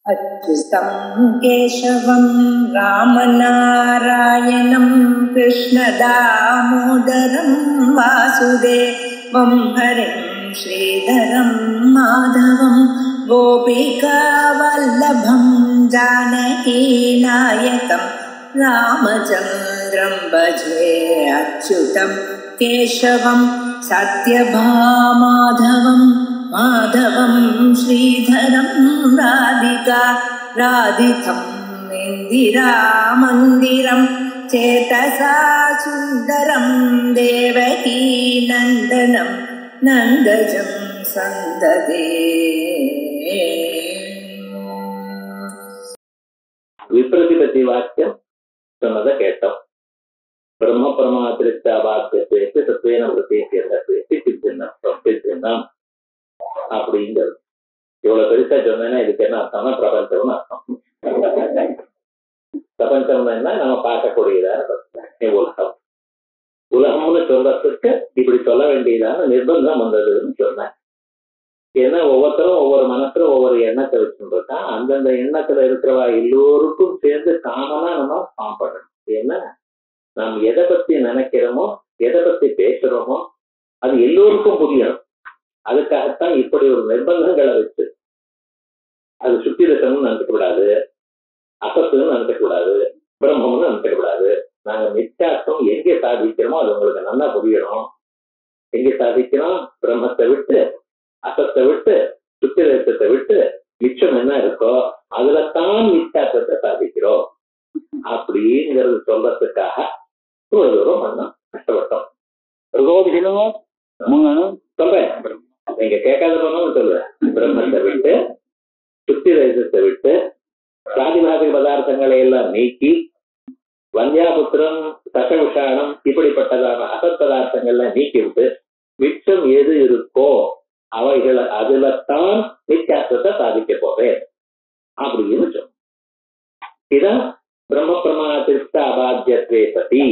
अच्युतं केशवं रामनारायणं कृष्णदामोदरं वासुदेवं हरिं श्रीधरं माधवं गोपिकावल्लभं जानकीनायकं रामचन्द्रं भजे। अच्युतं केशवं सत्यभामाधवं माधवं श्रीधरं राधिका राधितं इन्दिरामन्दिरं चेतसा सुन्दरं देवकी नन्दनं नन्दजं सन्ददे। विप्रतिपत्ति वाक्यं சொன்னதை கேட்டோம். பிரம்ம பிரமாத்திரித்த வாக்கியத்தை தத்துவேன விருத்தி சித்தின்னம் அப்படிங்கிறது. இவ்வளவு பெருசா சொன்னேன்னா இதுக்கு என்ன அர்த்தம்னா பிரபஞ்சம்னு அர்த்தம். பிரபஞ்சம் என்ன நம்ம பார்க்கக்கூடியதான உலகம். உலகம்னு சொல்றதுக்கு இப்படி சொல்ல வேண்டியதான நிர்பந்தம் வந்ததுன்னு சொன்னேன். ஏன்னா ஒவ்வொருத்தரும் ஒவ்வொரு மனசுல ஒவ்வொரு எண்ணத்தை வச்சுருக்கான். அந்தந்த எண்ணத்துல இருக்கிறவா எல்லோருக்கும் சேர்ந்து காமனா நம்ம ஃபார்ம் பண்ணணும். ஏன்னா நாம் எதை பத்தி நினைக்கிறோமோ எதை பத்தி பேசுறோமோ அது எல்லோருக்கும் புரியணும். அதுக்காகத்தான் இப்படி ஒரு நிர்பந்தங்களை வச்சு அது சுத்திரசம்னு நினைக்கக்கூடாது, அசத்துன்னு நினைக்கக்கூடாது, பிரம்மம்னு நினைக்கக்கூடாது. நாங்க மிச்சார்த்தம் எங்கே சாதிக்கிறோமோ அது உங்களுக்கு நல்லா புரியணும். எங்கே சாதிக்கிறோம்? பிரம்மத்தை விட்டு அசத்தை விட்டு சுத்திரத்தை விட்டு மிச்சம் என்ன இருக்கோ அதுலத்தான் மிச்சார்த்தத்தை சாதிக்கிறோம் அப்படிங்கிறது சொல்றதுக்காக இவ்வளவு தூரம் பண்ணோம், கஷ்டப்பட்டோம். சொல்றேன், நீங்க கேட்காத பண்ணணும் சொல்றேன். பிரம்மத்தை விட்டு சுத்திரத்தை விட்டு பிராதிபாதிக பதார்த்தங்களை எல்லாம் நீக்கி வந்தியாபுத்திரம் சகவிஷாணம் இப்படிப்பட்டதான அசத் பதார்த்தங்கள்லாம் நீக்கி விட்டு மிச்சம் எது இருக்கோ அவைகளை அதுலத்தான் நித்தியாசத்தை சாதிக்க போறேன் அப்படின்னு சொன்ன. இதான் பிரம்ம பிரமாணத்திற்கு அபாத்தியத்வே சதி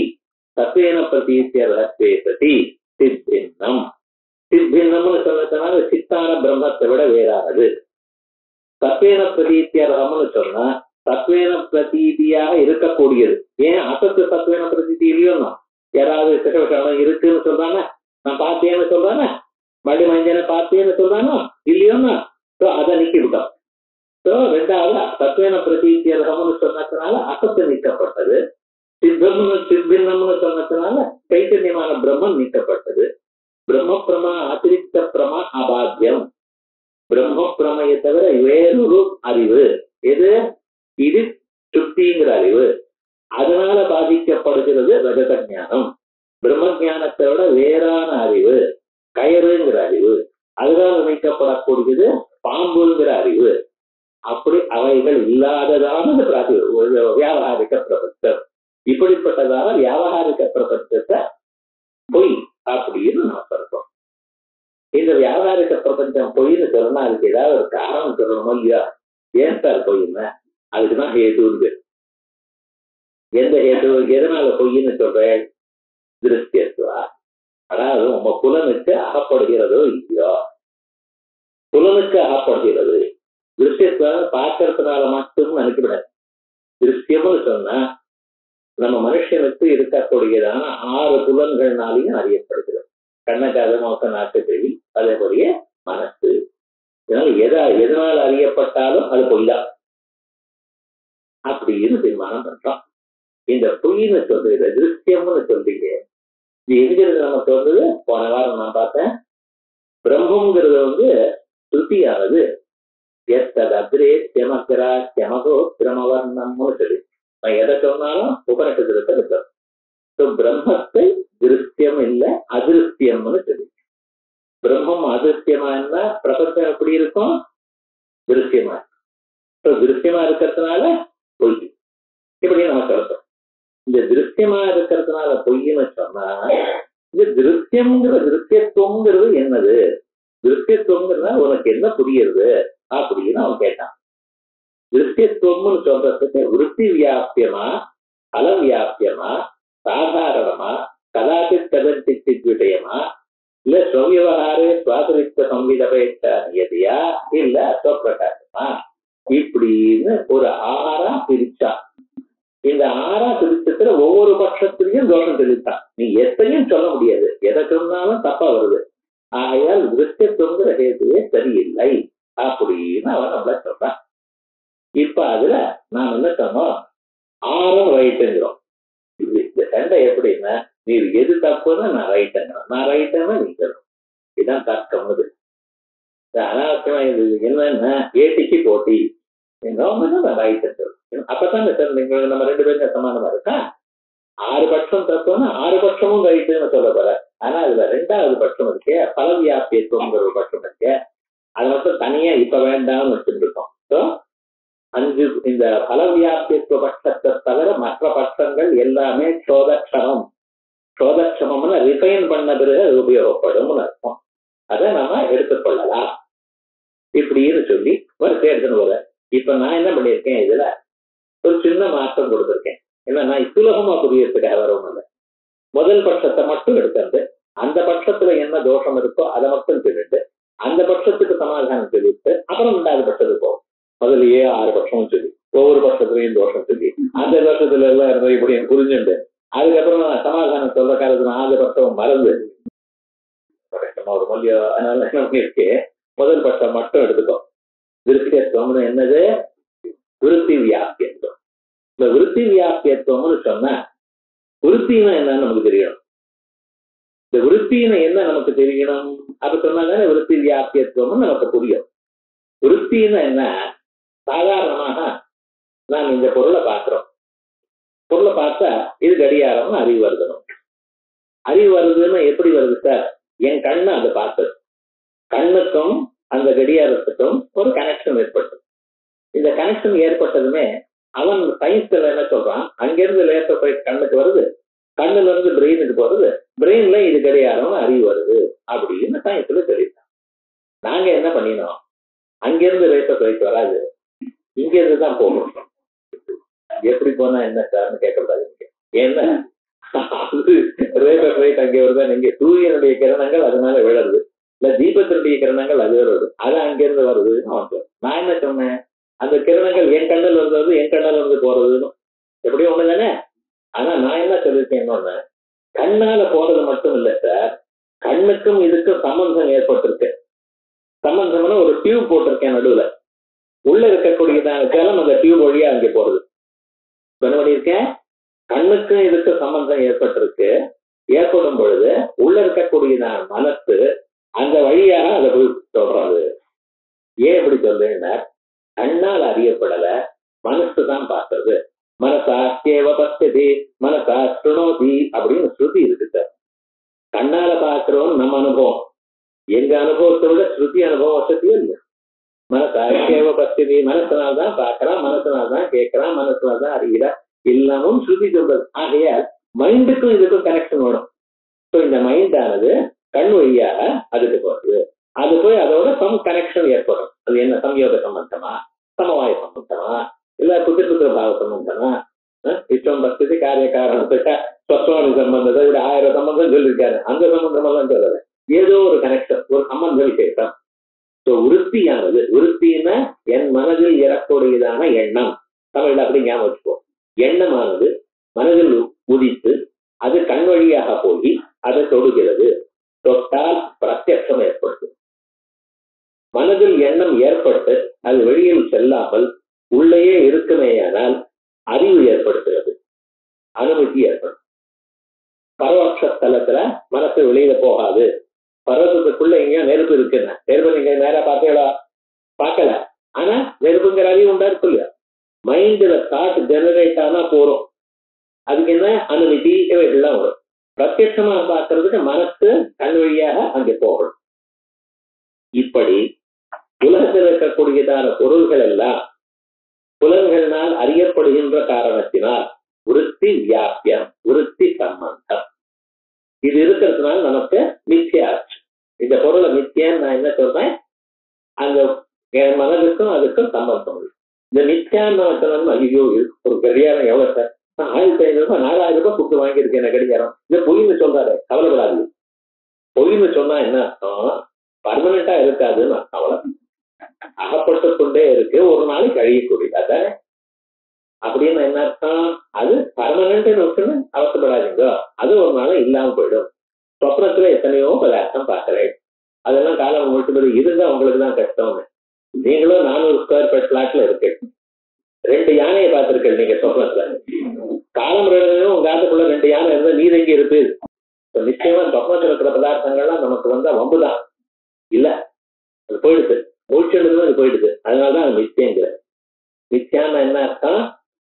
தத்வேன பிரதீத்திய ரகத்வே சதி சித்தின்னம். சித்தின்னம்னு சொன்னதுனால சித்தான பிரம்மத்தை விட வேறானது. தத்வேன பிரதீத்திய ரகம்னு சொன்னா தத்வேன பிரதீதியாக இருக்கக்கூடியது. ஏன் அசத்து தத்வேன பிரதீதி இல்லையோன்னா யாராவது சிகவிஷானம் இருக்குன்னு சொல்றாங்க, நான் பார்த்தேன்னு சொல்றாங்க, மடி மஞ்சனை பார்த்தேன்னு சொல்றானோ இல்லையோன்னா அதை நீக்கி விட்டோம். ரெண்டாவது தத்வேன பிரதீத்திய ரகம்னு சொன்னதுனால அசத்து நீக்கப்பட்டது. சித்தின்னம்னு சொன்னதுனால சைத்தன்யமான பிரம்மன் நீக்கப்பட்டது. பிரம்ம பிரமா அதிரிக்த பிரமா அபாத்தியம். பிரம்ம பிரமையை தவிர வேறொரு அறிவு எது? இது சுத்திங்கிற அறிவு. அதனால பாதிக்கப்படுகிறது ரஜத ஞானம். பிரம்ம ஞானத்தை விட வேறான அறிவு கயறுங்கிற அறிவு. அதனால நீக்கப்படக்கூடியது பாம்புங்கிற அறிவு. அப்படி அவைகள் இல்லாததான வியாபகாரிக பிரபஞ்சம். இப்படிப்பட்டதான வியாபகாரிக பிரபஞ்சத்தை பொய் அப்படின்னு நம்ம சொல்றோம். இந்த வியாபாரிக பிரபஞ்சம் பொய்ன்னு சொன்னா அதுக்கு ஏதாவது ஒரு காரணம் சொல்லணுமோ இல்லையா? ஏன் சார் பொய்ன்னு? அதுக்குதான் ஹேதுன்னு. எந்த ஹேது? எதனால பொய்ன்னு சொல்றேன்? திருஷ்டியத்துவா. அதாவது உங்க புலனுக்கு அகப்படுகிறதோ இல்லையோ, புலனுக்கு அகப்படுகிறது. திருஷ்டியத்துவம் பார்க்கறதுனால மட்டும் நினைக்கப்படாது. திருஷ்டியம்னு சொன்னா நம்ம மனுஷனுக்கு இருக்கக்கூடியதான 6 புலன்கள்னாலையும் அறியப்படுகிறது. கண்ணக்காத மோக்க நாட்டு செவி அதே போலயே மனசு. இதனால எதனால் அறியப்பட்டாலும் அது பொய்தான் அப்படின்னு தீர்மானம் பண்றோம். இந்த பொய்ன்னு சொல்றது திருஷ்டியம்னு சொல்றீங்க, இது எங்கிறது நமக்கு வந்தது? போன வாரம் நான் பார்த்தேன். பிரம்மங்கிறது ஸ்ருதியானது எத்ததே செமக்கரா செமகோ பிரமவர்ணம்னு சொல்லி நான் எதை சொன்னாலும் உபனிஷத்துல இருக்கிறோம். பிரம்மத்தை திருஷ்டியம் இல்ல அதிருஷ்டியம்னு சொல்லி. பிரம்மம் அதிருஷ்டியமா இருந்தா பிரபஞ்சம் எப்படி இருக்கும்? திருஷ்டியமா. திருஷ்டியமா இருக்கிறதுனால பொய் இப்படி நம்ம சொல்றோம். இந்த திருஷ்டியமா இருக்கிறதுனால பொய்ன்னு சொன்னா இந்த திருஷ்டியத்துவங்கிறது என்னது? திருஷ்டியத்துவங்கிறதுனால உனக்கு என்ன புரியுது அப்படின்னு அவன் கேட்டான். திருஷ்டியத்துவம்னு சொல்றதுக்கு விருத்தி வியாபியமா, பல வியாபியமா, சாதாரணமா, கதாச்சித் கதஞ்சித் விஷயமா, இல்ல ஸ்வவியவகாரே சுவாசரித்த சம்விதபேட்சா நியதியா, இல்ல அஸ்வப்பிரகாசமா இப்படின்னு ஒரு 6 பிரிச்சா. இந்த 6 பிரிச்சத்துல ஒவ்வொரு பட்சத்திலையும் தோஷம் தெரிவித்தான். நீ எத்தையும் சொல்ல முடியாது, எதை சொன்னாலும் தப்பா வருது. ஆகையால் விருத்தியத்துவங்கிற ஹேதுவே சரியில்லை அப்படின்னு அவன் நம்மள சொல்றான். இப்ப அதுல நாம் என்ன சொன்னோம், 6 ரைட்டுங்கிறோம். இந்த சண்டை எப்படின்னா, நீ எது தப்புன்னு நான் ரைட்டுங்கிறோம், நான் ரைட்டுன்னா நீ சொல்லணும். இதுதான் தர்க்கம். அது அனாவசியமா இது என்னன்னா ஏட்டிக்கு போட்டி. அப்பதான் நம்ம 2 பேரும் சமானமா இருக்கா. 6 பட்சம் தப்புன்னா 6 பட்சமும் ரைட்டுன்னு சொல்ல போற. ஆனா அதுல 2வது பட்சம் இருக்கே, பலவியாபியத்துவங்கிற ஒரு பட்சம் இருக்கே, அது மட்டும் தனியா இப்ப வேண்டாம்னு வச்சுட்டு இருக்கோம். 5 இந்த பலவியாபியத்துவ பட்சத்தை தவிர மற்ற பட்சங்கள் எல்லாமே சோதக்ஷமம். சோதக்ஷமம்னா ரிஃபைன் பண்ண பிறகு அது உபயோகப்படும் அர்த்தம். அதை நம்ம எடுத்துக்கொள்ளலாம் இப்படின்னு சொல்லி வரிசை எடுத்துன்னு போற. இப்ப நான் என்ன பண்ணியிருக்கேன், இதுல ஒரு சின்ன மாற்றம் கொடுத்திருக்கேன். ஏன்னா நான் சுலபமா புரியறதுக்காக வரவும் இல்லை. முதல் பட்சத்தை மட்டும் எடுக்கிறது, அந்த பட்சத்துல என்ன தோஷம் இருக்கோ அதை மட்டும் சொல்லிட்டு அந்த பட்சத்துக்கு சமாதானம் சொல்லிட்டு அப்புறம் 2வது பட்சத்துக்கு போகும். முதலையே 6 பட்சமும் சொல்லி ஒவ்வொரு பட்சத்துலையும் தோஷம் சொல்லி அந்த தோஷத்துல எல்லாம் இருந்தது இப்படி புரிஞ்சுண்டு அதுக்கப்புறம் சமாதானம் சொல்ற காலத்துல 4 பட்சம் மறந்து ஒரு மொழியோ. அதனால என்ன பண்ணிருக்கேன், முதல் பட்சம் மட்டும் எடுத்துக்கோ. விருத்தியத்துவம்னு என்னது, விருத்தி வியாபியத்துவம். இந்த விருத்தி வியாபியத்துவம்னு சொன்னா விருத்தினா என்னன்னு நமக்கு தெரியணும். இந்த விருத்தினா என்ன நமக்கு தெரியணும், அப்ப சொன்னாதானே விருத்தி வியாபியத்துவம்னு நமக்கு புரியும். விருத்தினா என்ன, சாதாரணமாக நாம் இந்த பொருளை பார்க்கிறோம். பொருளை பார்த்தா இது கடிகாரம்னு அறிவு வருதணும். அறிவு வருதுன்னா எப்படி வருது சார், என் கண்ணு அதை பார்த்தது, கண்ணுக்கும் அந்த கடிகாரத்துக்கும் ஒரு கனெக்ஷன் ஏற்பட்டது. இந்த கனெக்ஷன் ஏற்பட்டதுமே அவன் சயின்ஸ்ல என்ன சொல்றான், அங்கிருந்து லேசர் போய் கண்ணுக்கு வருது, கண்ணுல இருந்து பிரெயினுக்கு போறது, பிரெயின்ல இது கடிகாரம் அறிவு வருது அப்படின்னு சயின்ஸ்ல தெரியுது. நாங்க என்ன பண்ணினோம், அங்கிருந்து லேசர் போயிட்டு வராது, இங்க இருந்து தான் போகணும். எப்படி போனா என்ன சார்னு கேட்கக்கூடாது. ஏன்னா ரேசர் போயிட்டு அங்கே வருதா, நீங்க சூரியனுடைய கிரணங்கள் அதனால விழருது, இல்ல தீபத்தினுடைய கிரணங்கள் அது வருது, அது அங்கிருந்து வருதுன்னு அவன். நான் என்ன சொன்னேன், அந்த கிரணங்கள் என் கண்ணில் வருது, என் கண்ணில் இருந்து போறதுன்னு எப்படியும் ஒண்ணு தானே. ஆனா நான் என்ன சொல்லியிருக்கேன், இன்னொன்னு, கண்ணால போறது மட்டும் இல்ல சார், கண்ணுக்கும் இதுக்கும் சம்பந்தம் ஏற்பட்டிருக்கு. சம்பந்தம்னா ஒரு டியூப் போட்டிருக்கேன் நடுவுல, உள்ள இருக்கக்கூடியதான ஜலம் அந்த டியூப் வழியா அங்கே போறது. என்ன பண்ணியிருக்கேன், கண்ணுக்கும் இதுக்கும் சம்பந்தம் ஏற்பட்டிருக்கு. ஏற்படும் பொழுது உள்ள இருக்கக்கூடியதான மனசு அந்த வழியாக அதை போய் சொல்றாரு. ஏன் இப்படி சொல்றேன்னா, கண்ணால் அறியப்படல, மனசு தான் பார்க்கறது. மனசாஸ்தேவ பஸ்தி மனசா சுணோதி அப்படின்னு ஸ்ருதி இருக்கு சார். கண்ணால பார்க்கிறோம் நம்ம அனுபவம், எங்க அனுபவத்தை விட ஸ்ருதி அனுபவம் வசதியும் இல்லை. மனசாஸ்தேவ பஸ்தி, மனசனால்தான் பார்க்கறான், மனசனால்தான் கேட்கறான், மனசனால்தான் அறிகிறான், எல்லாமும் ஸ்ருதி சொல்றது. ஆகையால் மைண்டுக்கும் இதுக்கும் கனெக்ஷன் வேணும். இந்த மைண்ட் ஆனது கண் வழியாக அதுக்கு போகுது, அது போய் அதோட சம் கனெக்ஷன் ஏற்படும். அது என்ன, சம்யோக சம்பந்தமா, சமவாய சம்பந்தமா, இல்ல புத்திர பாவ சம்பந்தமா, இஷ்டம் பஸ்தி காரிய காரணத்துக்கு ஸ்வஸ்வாமி சம்பந்தத்தை இப்படி 1000 சம்பந்தம் சொல்லியிருக்காரு. அந்த சம்பந்தமா தான் சொல்லல, ஏதோ ஒரு கனெக்ஷன், ஒரு சம்பந்த விசேஷம். விருத்தியானது, விருத்தின்னா என் மனதில் ஏறக்கூடியதான எண்ணம், தமிழ்ல அப்படி ஞாபகம் வச்சுப்போம். எண்ணமானது மனதில் உதித்து அது கண் வழியாக போய் அதை தொடுகிறது. தொட்டால் பிரத்யட்சம் ஏற்படுது. மனதில் எண்ணம் ஏற்பட்டு அது வெளியில் செல்லாமல் உள்ளேயே இருக்குமேயானால் அறிவு ஏற்படுத்துகிறது, அனுமதி ஏற்படும். பரவட்ச ஸ்தலத்துல மனசு வெளியில போகாது. பர்வதத்துக்குள்ள எங்கேயோ நெருப்பு இருக்குன்னு, நெருப்பு நீங்க நேரா பார்த்தீங்களா, பார்க்கல, ஆனா நெருப்புங்கிற அறிவு உண்டா இருக்கு இல்லையா. மைண்ட்ல தாட் ஜெனரேட் ஆனா போறோம், அதுக்கு என்ன அனுமதி எல்லாம் வரும். பிரத்யட்சமா பார்க்கறதுக்கு மனசு கண் வழியாக அங்கே போகணும். இப்படி உலகத்தில் இருக்கக்கூடியதான பொருள்கள் எல்லாம் புலன்களினால் அறியப்படுகின்ற காரணத்தினால் விருத்தி வியாபியம், விருத்தி சம்பந்தம் இது இருக்கிறதுனால நமக்கு மித்தியாச்சு. இந்த பொருளை மித்தியான்னு நான் என்ன சொல்றேன், அந்த என் மனதுக்கும் அதுக்கும் சம்பந்தம். இந்த மித்தியான்னு சொன்னா, ஐயோ ஒரு கடிகாரம் எவ்வளவு சார், 1500 ரூபாய் 4000 ரூபாய் கொடுத்து வாங்கியிருக்கேன் கடிகாரம், இந்த பொய்னு சொல்றாரு, கவலைப்படாது. பொய்னு சொன்னா என்ன அர்த்தம், பர்மனண்டா இருக்காதுன்னு அர்த்தம். அவ்வளவு அகப்பட்டு கொண்டே இருக்கு, ஒரு நாளைக்கு அழியக்கூடியது. அதானே அப்படின்னு என்ன அர்த்தம்? அது பர்மனன்ட் இருக்குன்னு அவசப்படாதீங்க, அது ஒரு நாள் இல்லாம போயிடும். சொப்னத்துல எத்தனையோ பதார்த்தம் பார்க்கிறேன், அதெல்லாம் காலம் முடிச்சுபடி இருந்தா உங்களுக்கு தான் கஷ்டம்னு. நீங்களும் 400 ஸ்கொயர் ஃபீட் பிளாட்ல இருக்கு, 2 யானையை பார்த்திருக்க நீங்க சொப்னத்துல. காலம் உங்க ஆத்துக்குள்ள 2 யானை இருந்தா நீர் எங்க இருக்கு? நிச்சயமா சொப்னத்துல இருக்கிற பதார்த்தங்கள்லாம் நமக்கு வந்தா வம்புதான் இல்ல, அது போயிடுது, மூழ்கிடுது, அது போயிடுது. அதனாலதான் அது மித்தியங்கிற. மித்தியான என்ன அர்த்தம்?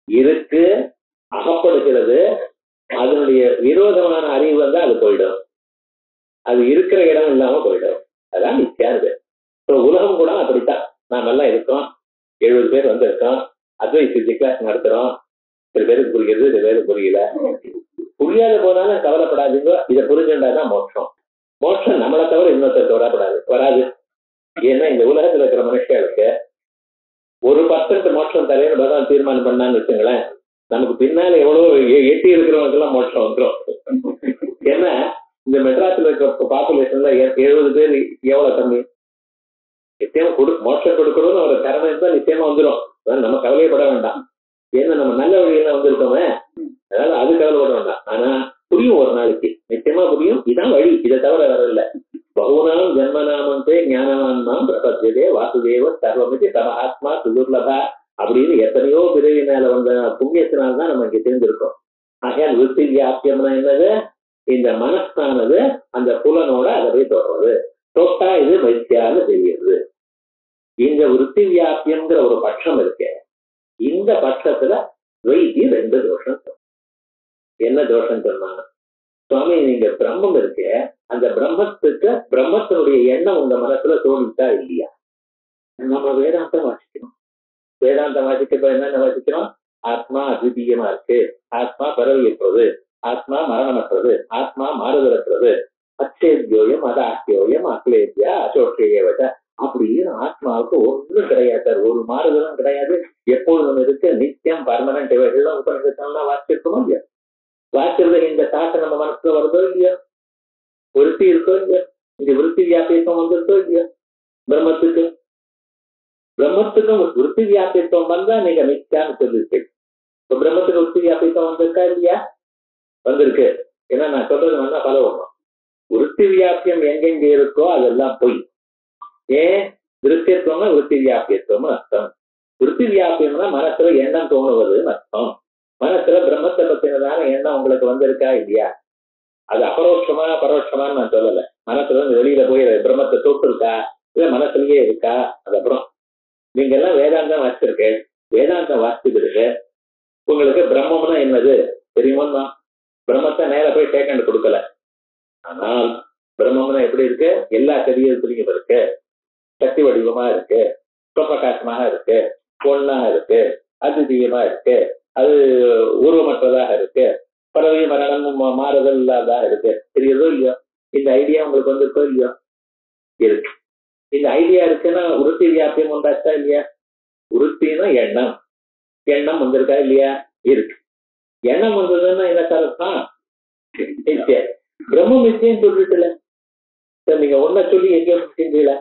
இருக்கு, அகப்படுகிறது, அதனுடைய விரோதமான அறிவு வந்தா அது போயிடும், அது இருக்கிற இடம் இல்லாம போயிடும். அதான் மித்தியாது. உலகம் கூட அப்படித்தான். நாம எல்லாம் இருக்கோம், 70 பேர் வந்து இருக்கோம், அத்வைத கிளாஸ் நடத்துறோம். சில பேருக்கு புரியுது, சில பேருக்கு புரியல. புரியாத போனாலும் கவலைப்படாதீங்க, இதை புரிஞ்சுட்டாதான் மோட்சம். மோட்சம் நம்மளை தவிர இன்னொருத்தர் வரப்படாது, வராது. ஏன்னா இந்த உலகத்துல இருக்கிற மனுஷர்களுக்கு 1% மோட்சம் தரேன்னு பகவான் தீர்மானம் பண்ணான்னு வச்சுங்களேன், நமக்கு பின்னால எவ்வளவு எட்டி இருக்கிறவங்க எல்லாம் மோட்சம் வந்துடும். ஏன்னா இந்த மெட்ராஸ்ல இருக்கிற பாப்புலேஷன்ல 70 பேர் எவ்வளவு கம்மி. நிச்சயமா மோட்சம் கொடுக்கணும்னு ஒரு திறமை இருந்தா நிச்சயமா வந்துடும், நம்ம கவலையப்பட வேண்டாம். ஏன்னா நம்ம நல்ல வழியில வந்திருக்கோமே, அதனால அது கவலைப்பட வேண்டாம். ஆனா புரியும், ஒரு நாளைக்கு நிச்சயமா புரியும், இதான் வழி, இதை தவிர வரல. பகுனாம் ஜென்மநாமந்தே ஞானவான்மாம் பிரபத்தியதே வாசுதேவ சர்வமிதி சமஹாத்மா சுதுர்லபா அப்படின்னு எத்தனையோ பிறவி மேல வந்த புண்ணியத்தினால்தான் நம்ம இங்க தெரிஞ்சிருக்கோம். ஆகையால் விருத்தி வியாபியம்னா என்னது? இந்த மனசானது அந்த புலனோட அதை போய் தொடர்றது, தொட்டா இது வைத்தியான்னு தெரியுது. இந்த விருத்தி வியாபியம்ங்கிற ஒரு பட்சம் இருக்கு. இந்த பட்சத்துல வைத்தி 2 தோஷம். என்ன தோஷம் சொன்னா, சுவாமி நீங்க பிரம்மம் இருக்க, அந்த பிரம்மத்துக்கு பிரம்மத்தினுடைய எண்ணம் உங்க மனசுல தோணிட்டா இல்லையா? நம்ம வேதாந்தம் வாசிக்கணும். வேதாந்தம் வாசிக்க என்னென்ன வாசிக்கிறோம்? ஆத்மா அத்விதீயமா இருக்கு, ஆத்மா பரவியற்றது, ஆத்மா மரணமற்றது, ஆத்மா மாறுதலற்றது, அச்சேத்யோயம் அதாக்கியோயம் அக்லேத்யா அசோஷேயவத அப்படின்னு ஆத்மாவுக்கு ஒன்றும் கிடையாது சார், ஒரு மாறுதலும் கிடையாது, எப்பொழுதும் இருக்கு, நித்தியம் பர்மனன்ட். இவைகள்லாம் உபநிஷத்தெல்லாம் வாசிச்சிருக்கணும் இல்லையா? வாசிக்கிறது இந்த தாக்கம் நம்ம மனசுல வருதோ இல்லையா? விருத்தி இருக்கோ இல்லையா? இங்க விருத்தி வியாபியத்துவம் வந்திருக்கோ இல்லையா? பிரம்மத்துக்கும் விருத்தி வியாபியத்துவம் வந்தா நீங்க மிச்சான்னு சொல்லிருக்கீங்க. இப்ப பிரம்மத்துக்கு விருத்தி வியாபியத்துவம் வந்திருக்கா இல்லையா? வந்திருக்கு. ஏன்னா நான் சொல்றது வேணா பல ஒண்ணும். விருத்தி வியாபியம் எங்கெங்க இருக்கோ அதெல்லாம் போய். ஏன் திருஷ்யத்துவம்னா விருத்தி வியாபியத்துவம் அர்த்தம். விருத்தி வியாபியம்னா மனசுல எண்ணம் தோணுவதுன்னு அர்த்தம். மனசுல பிரம்மத்தை பத்தினதான எண்ணம் உங்களுக்கு வந்திருக்கா இல்லையா? அது அபரோட்சமா பரோட்சமான்னு நான் சொல்லல. மனசுல இருந்து வெளியில போய் பிரம்மத்தை தொட்டு இருக்கா, இல்ல மனசுலயே இருக்கா? அதுக்கப்புறம் நீங்க எல்லாம் வேதாந்தம் வாசிச்சிருக்கேன், வேதாந்தம் வாசிச்சுக்கிட்டு உங்களுக்கு பிரம்மம்னா என்னது தெரியுமா? பிரம்மத்தை நேர போய் டேக்கண்ட் கொடுக்கல. ஆனால் பிரம்மம்னா எப்படி இருக்கு? எல்லா சரீரத்திலையும் இருக்கு, சக்தி வடிவமா இருக்கு, சுப்பிரகாசமாக இருக்கு, பொண்ணாக இருக்கு, அதிதீயமா இருக்கு, அது உருவமற்றதாக இருக்கு, பறவை மரணம் மாறுதல் இல்லாததாக இருக்கு. தெரியுதோ இல்லையோ? இந்த ஐடியா உங்களுக்கு வந்திருக்கோ இல்லையோ? இருக்கு. இந்த ஐடியா இருக்குன்னா விருத்தி வியாபியம் வந்தாச்சா இல்லையா? விருத்தினா எண்ணம், எண்ணம் வந்திருக்கா இல்லையா? இருக்கு. எண்ணம் வந்ததுன்னா என்ன சார்? நிச்சயம். பிரம்ம நிச்சயம் சொல்லிட்டுல நீங்க ஒன்ன சொல்லி எங்க முடிச்சீங்கள?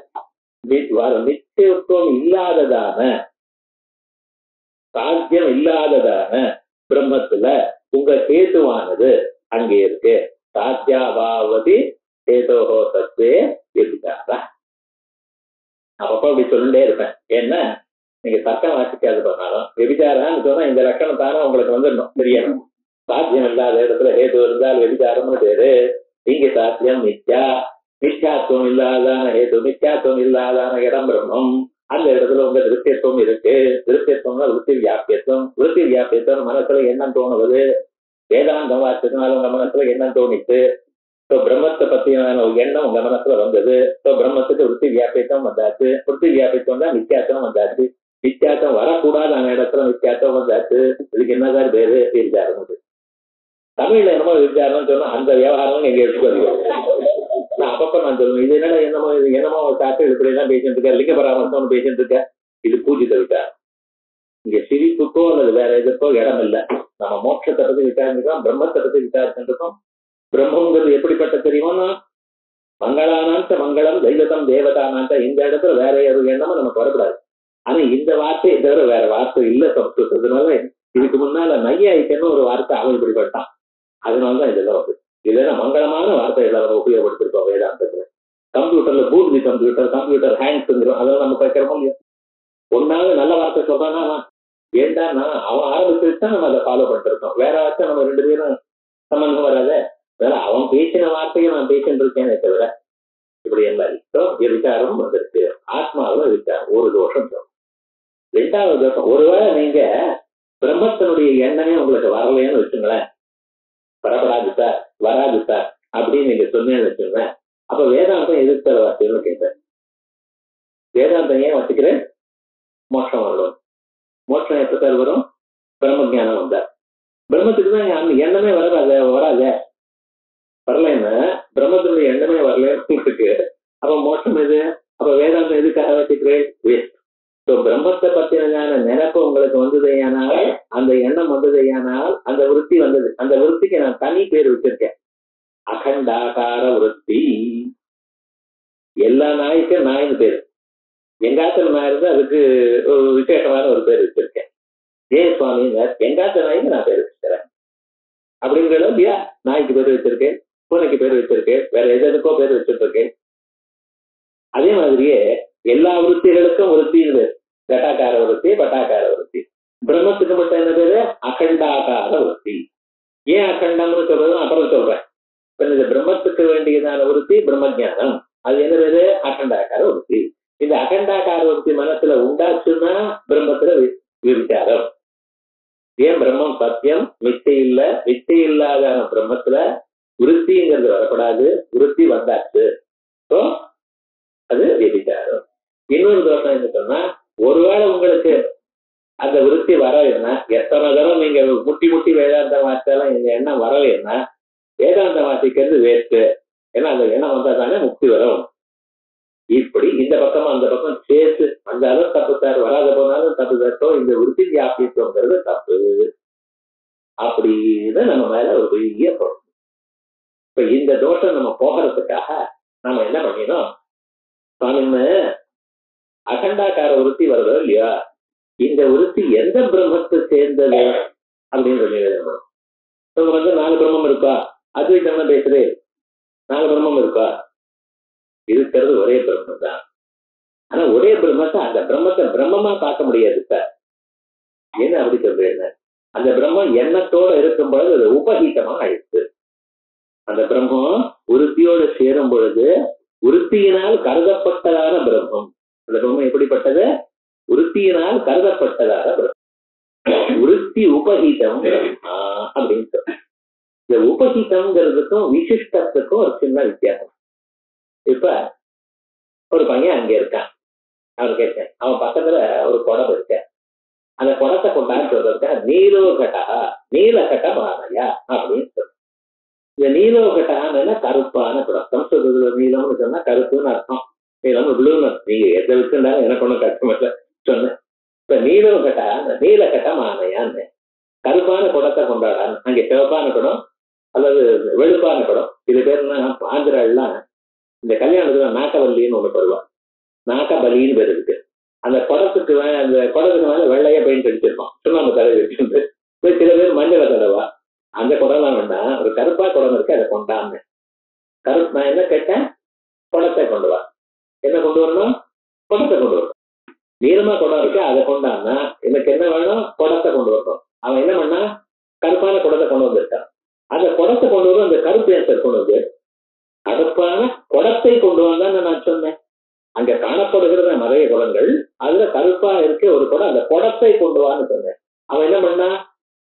நிச்சயத்துவம் இல்லாததான, சாத்தியம் இல்லாததான பிரம்மத்துல உங்க ஹேதுவானது அங்கே இருக்கு. சாத்தியாபாவதி ஹேதோஹோ தத்வே எதுக்காக அப்பப்ப அப்படி சொல்லிட்டே இருப்பேன். ஏன்னா நீங்க சட்டம் வாசிக்காது பண்ணாலும் வெபிச்சாரான்னு சொன்னா இந்த லட்சணம் தானே உங்களுக்கு வந்துடணும், தெரியணும். சாத்தியம் இல்லாத இடத்துல ஹேது இருந்தால் வெபிச்சாரம்னு பேரு. இங்க சாத்தியம் மித்யா, மித்யாத்துவம் இல்லாதான ஹேது, மித்யாத்துவம் இல்லாதான இடம் பிரம்மம். அந்த இடத்துல உங்க திருஷ்யத்துவம் இருக்கு. திருஷ்யத்துவம்னா விருத்தி வியாபியத்துவம். விருத்தி வியாபியத்துவம் மனசுல எண்ணம் தோணுவது. வேதாந்தம் வாசிச்சதுனால உங்க மனசுல எண்ணம் தோணிச்சு. பிரம்மத்தை பத்தியான எண்ணம் உங்க மனசுல வந்தது. பிரம்மத்துக்கு விருத்தி வியாபியத்துவம் வந்தாச்சு. விருத்தி வியாபியத்துவம் தான் நித்தியாத்துவம் வந்தாச்சு. நித்தியாத்தம் வரக்கூடாதான இடத்துல நித்தியாத்தம் வந்தாச்சு. இதுக்கு என்னதான் பேரு? விசாரம். தமிழ்ல என்னமோ விசாரம் சொன்னா அந்த விவகாரம் எங்க எடுத்துக்கோ. நான் அப்பப்ப நான் சொல்லுவேன், இது என்னடா என்னமோ இது என்னமோ சாப்பிட்டு இப்படி எல்லாம் பேசிட்டு இருக்க, லிங்க பராமர்சம் பேசிட்டு இருக்க, இது பூஜித விசாரம். இங்க சிரிப்புக்கோ அல்லது வேற எதுக்கோ இடம் இல்லை. நம்ம மோட்சத்தை பத்தி விசாரிச்சிருக்கோம், பிரம்மத்தை பத்தி விசாரிச்சுருக்கோம். பிரம்மங்கிறது எப்படிப்பட்ட தெரியுமா? மங்களானாந்த மங்களம் தெய்வதம் தேவதானாந்த இந்த இடத்துல வேற ஒரு எண்ணமும் நமக்கு வரக்கூடாது. ஆனா இந்த வார்த்தையை தவிர வேற வார்த்தை இல்ல சம்ஸ்கிருதத்தினால. இதுக்கு முன்னால நையாயிக்கன்னு ஒரு வார்த்தை அவன் இப்படிப்பட்டான், அதனாலதான் இதெல்லாம் வந்து இல்லைன்னா மங்களமான வார்த்தைகளை நம்ம உபயோகப்படுத்திருக்கோம் வேதாந்தத்துல. கம்ப்யூட்டர்ல பூட் தி கம்ப்யூட்டர் ஹேண்ட்ஸ்ங்கிறோம், அதெல்லாம் நம்ம கேட்கிறோமோ இல்லையோ. ஒன்னாவது நல்ல வார்த்தை சொல்றானா ஏண்டா அவன் ஆரம்பிச்சுட்டு நம்ம அதை ஃபாலோ பண்ணிட்டு இருக்கோம். வேற வார்த்தை நம்ம 2 பேரும் சம்பந்தம் வராத. வேற அவன் பேசின வார்த்தையை நான் பேசிட்டு இருக்கேனே தவிர இப்படி எல்லாம் விசாரம் வந்துருக்கு. ஆத்மாவில் விசாரம் ஒரு தோஷம் சொல்லும். 2வது தோஷம், ஒருவேளை நீங்க பிரம்மத்தினுடைய எண்ணமே உங்களுக்கு வரலைன்னு வச்சுங்களேன், வரப்படாது சார் வராது சார் அப்படின்னு நீங்க சொன்னேன்னு வச்சுங்களேன், அப்ப வேதாந்தம் எதிர்க்கிற வார்த்தைன்னு கேட்பேன். வேதாந்தம் ஏன் வச்சுக்கிறேன்? மோட்சம் வரணும். மோட்சம் எப்ப சார் வரும்? பிரம்ம ஜானம் வந்தா. பிரம்மத்துக்கு தான் எண்ணமே வராத வரலன்னு, பிரம்மத்தினுடைய எண்ணமே வரலன்னு இருக்கு. அப்ப மோட்சம் எது? அப்ப வேதாந்தம் எதுக்காக வச்சுக்கிறேன்? வேஸ்ட். பிரம்மத்தை பத்தின நினைப்பு உங்களுக்கு வந்ததையானால், அந்த எண்ணம் வந்ததையானால், அந்த விருத்தி வந்தது. அந்த விருத்திக்கு நான் தனி பேர் வச்சிருக்கேன், அகண்டாகார விருத்தி. எல்லா நாய்க்கும் நாயின்னு பேரு. எங்காத்திர நாய் இருந்து அதுக்கு ஒரு விசேஷமான ஒரு பேர் வச்சிருக்கேன். ஏன் சுவாமி? எங்காத்திர நாய்க்கு நான் பேர் வச்சிருக்கிறேன் அப்படிங்கிறத இல்லையா? நாய்க்கு பேர் வச்சிருக்கேன், பூனைக்கு பேர் வச்சிருக்கேன், வேற எதுக்கோ பேர் வச்சுட்டு இருக்கேன். அதே மாதிரியே எல்லா விருத்திகளுக்கும் விருத்தின்னு பேர். கட்டாக்கார விருத்தி, பட்டாக்கார விருத்தி. பிரம்மத்துக்கு மட்டும் என்ன பேரு? அகண்டாகார விருத்தி. ஏன் அகண்டம்னு சொல்றது அப்புறம் சொல்றேன். இந்த பிரம்மத்துக்கு வேண்டியதான விருத்தி பிரம்மஜானம், அது என்ன பேரு? அகண்டாகார விருத்தி. இந்த அகண்டாகார விருத்தி மனசுல உண்டாச்சுன்னா பிரம்மத்துல விசாரம். ஏன் பிரம்மம் சத்தியம், மிச்சை இல்ல, மிச்சை இல்லாத பிரம்மத்துல விருத்திங்கிறது வரக்கூடாது. விருத்தி வந்தாச்சு, அது விசாரம். இன்னொரு தோஷம் என்ன சொன்னா, ஒருவேளை உங்களுக்கு அந்த விருத்தி வரலைன்னா, எத்தனை தரம் நீங்க முட்டி வேதாந்த வாசித்தாலும் இந்த எண்ணம் வரலைன்னா வேதாந்த வாசிக்கிறது வேஸ்ட். ஏன்னா அந்த எண்ணம் வந்தா தானே முக்தி வரும். இப்படி இந்த பக்கமா அந்த பக்கம் சேர்த்து வந்தாலும் தப்பு சார், வராத போனாலும் தப்பு சார், இந்த விருத்தி வியாபித்துவங்கிறது தப்பு அப்படின்னு நம்ம மேல ஒரு பெரிய தோஷம். இப்ப இந்த தோஷம் நம்ம போகிறதுக்காக நம்ம என்ன பண்ணினோம்? சுவாமின்னு அகண்டாக்கார விருத்தி வருதோ இல்லையா, இந்த விருத்தி எந்த பிரம்மத்தை சேர்ந்தது அப்படின்னு சொல்லி எழுதணும். வந்து 4 பிரம்மம் இருக்கா? அத்வைத்தம் பேசுறே, 4 பிரம்மம் இருக்கா? இருக்கிறது ஒரே பிரம்மம் தான். ஆனா ஒரே பிரம்மத்தை, அந்த பிரம்மத்தை பிரம்மமா பார்க்க முடியாது சார். என்ன அப்படி சொல்றேன்? அந்த பிரம்மம் எண்ணத்தோட இருக்கும் பொழுது அது உபஹீதமா ஆயிடுச்சு. அந்த பிரம்மம் விருத்தியோடு சேரும் பொழுது விருத்தியினால் கருதப்பட்டதான பிரம்மம். அந்த பிரம்மம் எப்படிப்பட்டது? விருத்தியினால் கருதப்பட்டதான பிரம்மம். விருத்தி உபஹீதம் அப்படின்னு சொல்ற. இந்த உபஹீதம்ங்கிறதுக்கும் விசிஷ்டத்துக்கும் ஒரு சின்ன வித்தியாசம். இப்ப ஒரு பையன் அங்க இருக்கான், அவன் கேட்டேன், அவன் பக்கத்துல ஒரு குடம் இருக்க, அந்த குடத்தை கொண்டான்னு சொல்றதுக்கா நீலோகட்டா நீலகட்டமானயா அப்படின்னு சொல்ற. இந்த நீலோகட்டான கருப்பான குடம். சம்ஸ்கிருதத்துல நீலம்னு சொன்னா கருப்புன்னு அர்த்தம், நீலம் ப்ளூன்னு. நீங்க எதை வச்சுருந்தாலும் எனக்கு ஒன்றும் கஷ்டமல்ல சொன்னேன். இப்ப நீலோகட்டா நீலகட்டமானையான்னு கருப்பான குடத்தை கொண்டாடான்னு. அங்கே சிவப்பான குடம் அல்லது வெளுப்பான குடம். இது பேருன்னா ஆந்திராலாம் இந்த கல்யாணத்துல நாக்கவல்லின்னு ஒண்ணு போடுவான், நாக்கபலின்னு பேர் இருக்கு. அந்த குடத்துக்கு மேல வெள்ளையா பெயிண்ட் அடிச்சிருப்பான், சுண்ணாம்பு தடவை வச்சிருந்து. சில பேர் மஞ்சளை தடவா. அந்த குடம்லாம் வேண்டாம், ஒரு கருப்பா குடம் இருக்கு, அதை கொண்டான்னு. கருப்பு நான் என்ன கேட்டேன்? குடத்தை கொண்டு வா. என்ன கொண்டு வரணும்? குடத்தை கொண்டு வரணும். நீளமா குடம் இருக்கு, அதை கொண்டான்னா எனக்கு என்ன வேணும்? குடத்தை கொண்டு வரணும். அவன் என்ன பண்ணா? கருப்பான குடத்தை கொண்டு வந்திருக்கான். அந்த குடத்தை கொண்டு வரும், அந்த கருப்பு ஏன் கொண்டு வந்து கருப்பான குடத்தை கொண்டு வந்தான்னு நான் சொன்னேன். அங்க காணப்படுகிற நிறைய குடங்கள், அதுல கருப்பா இருக்க ஒரு குடம், அந்த குடத்தை கொண்டு வான்னு சொன்னேன். அவன் என்ன பண்ணா?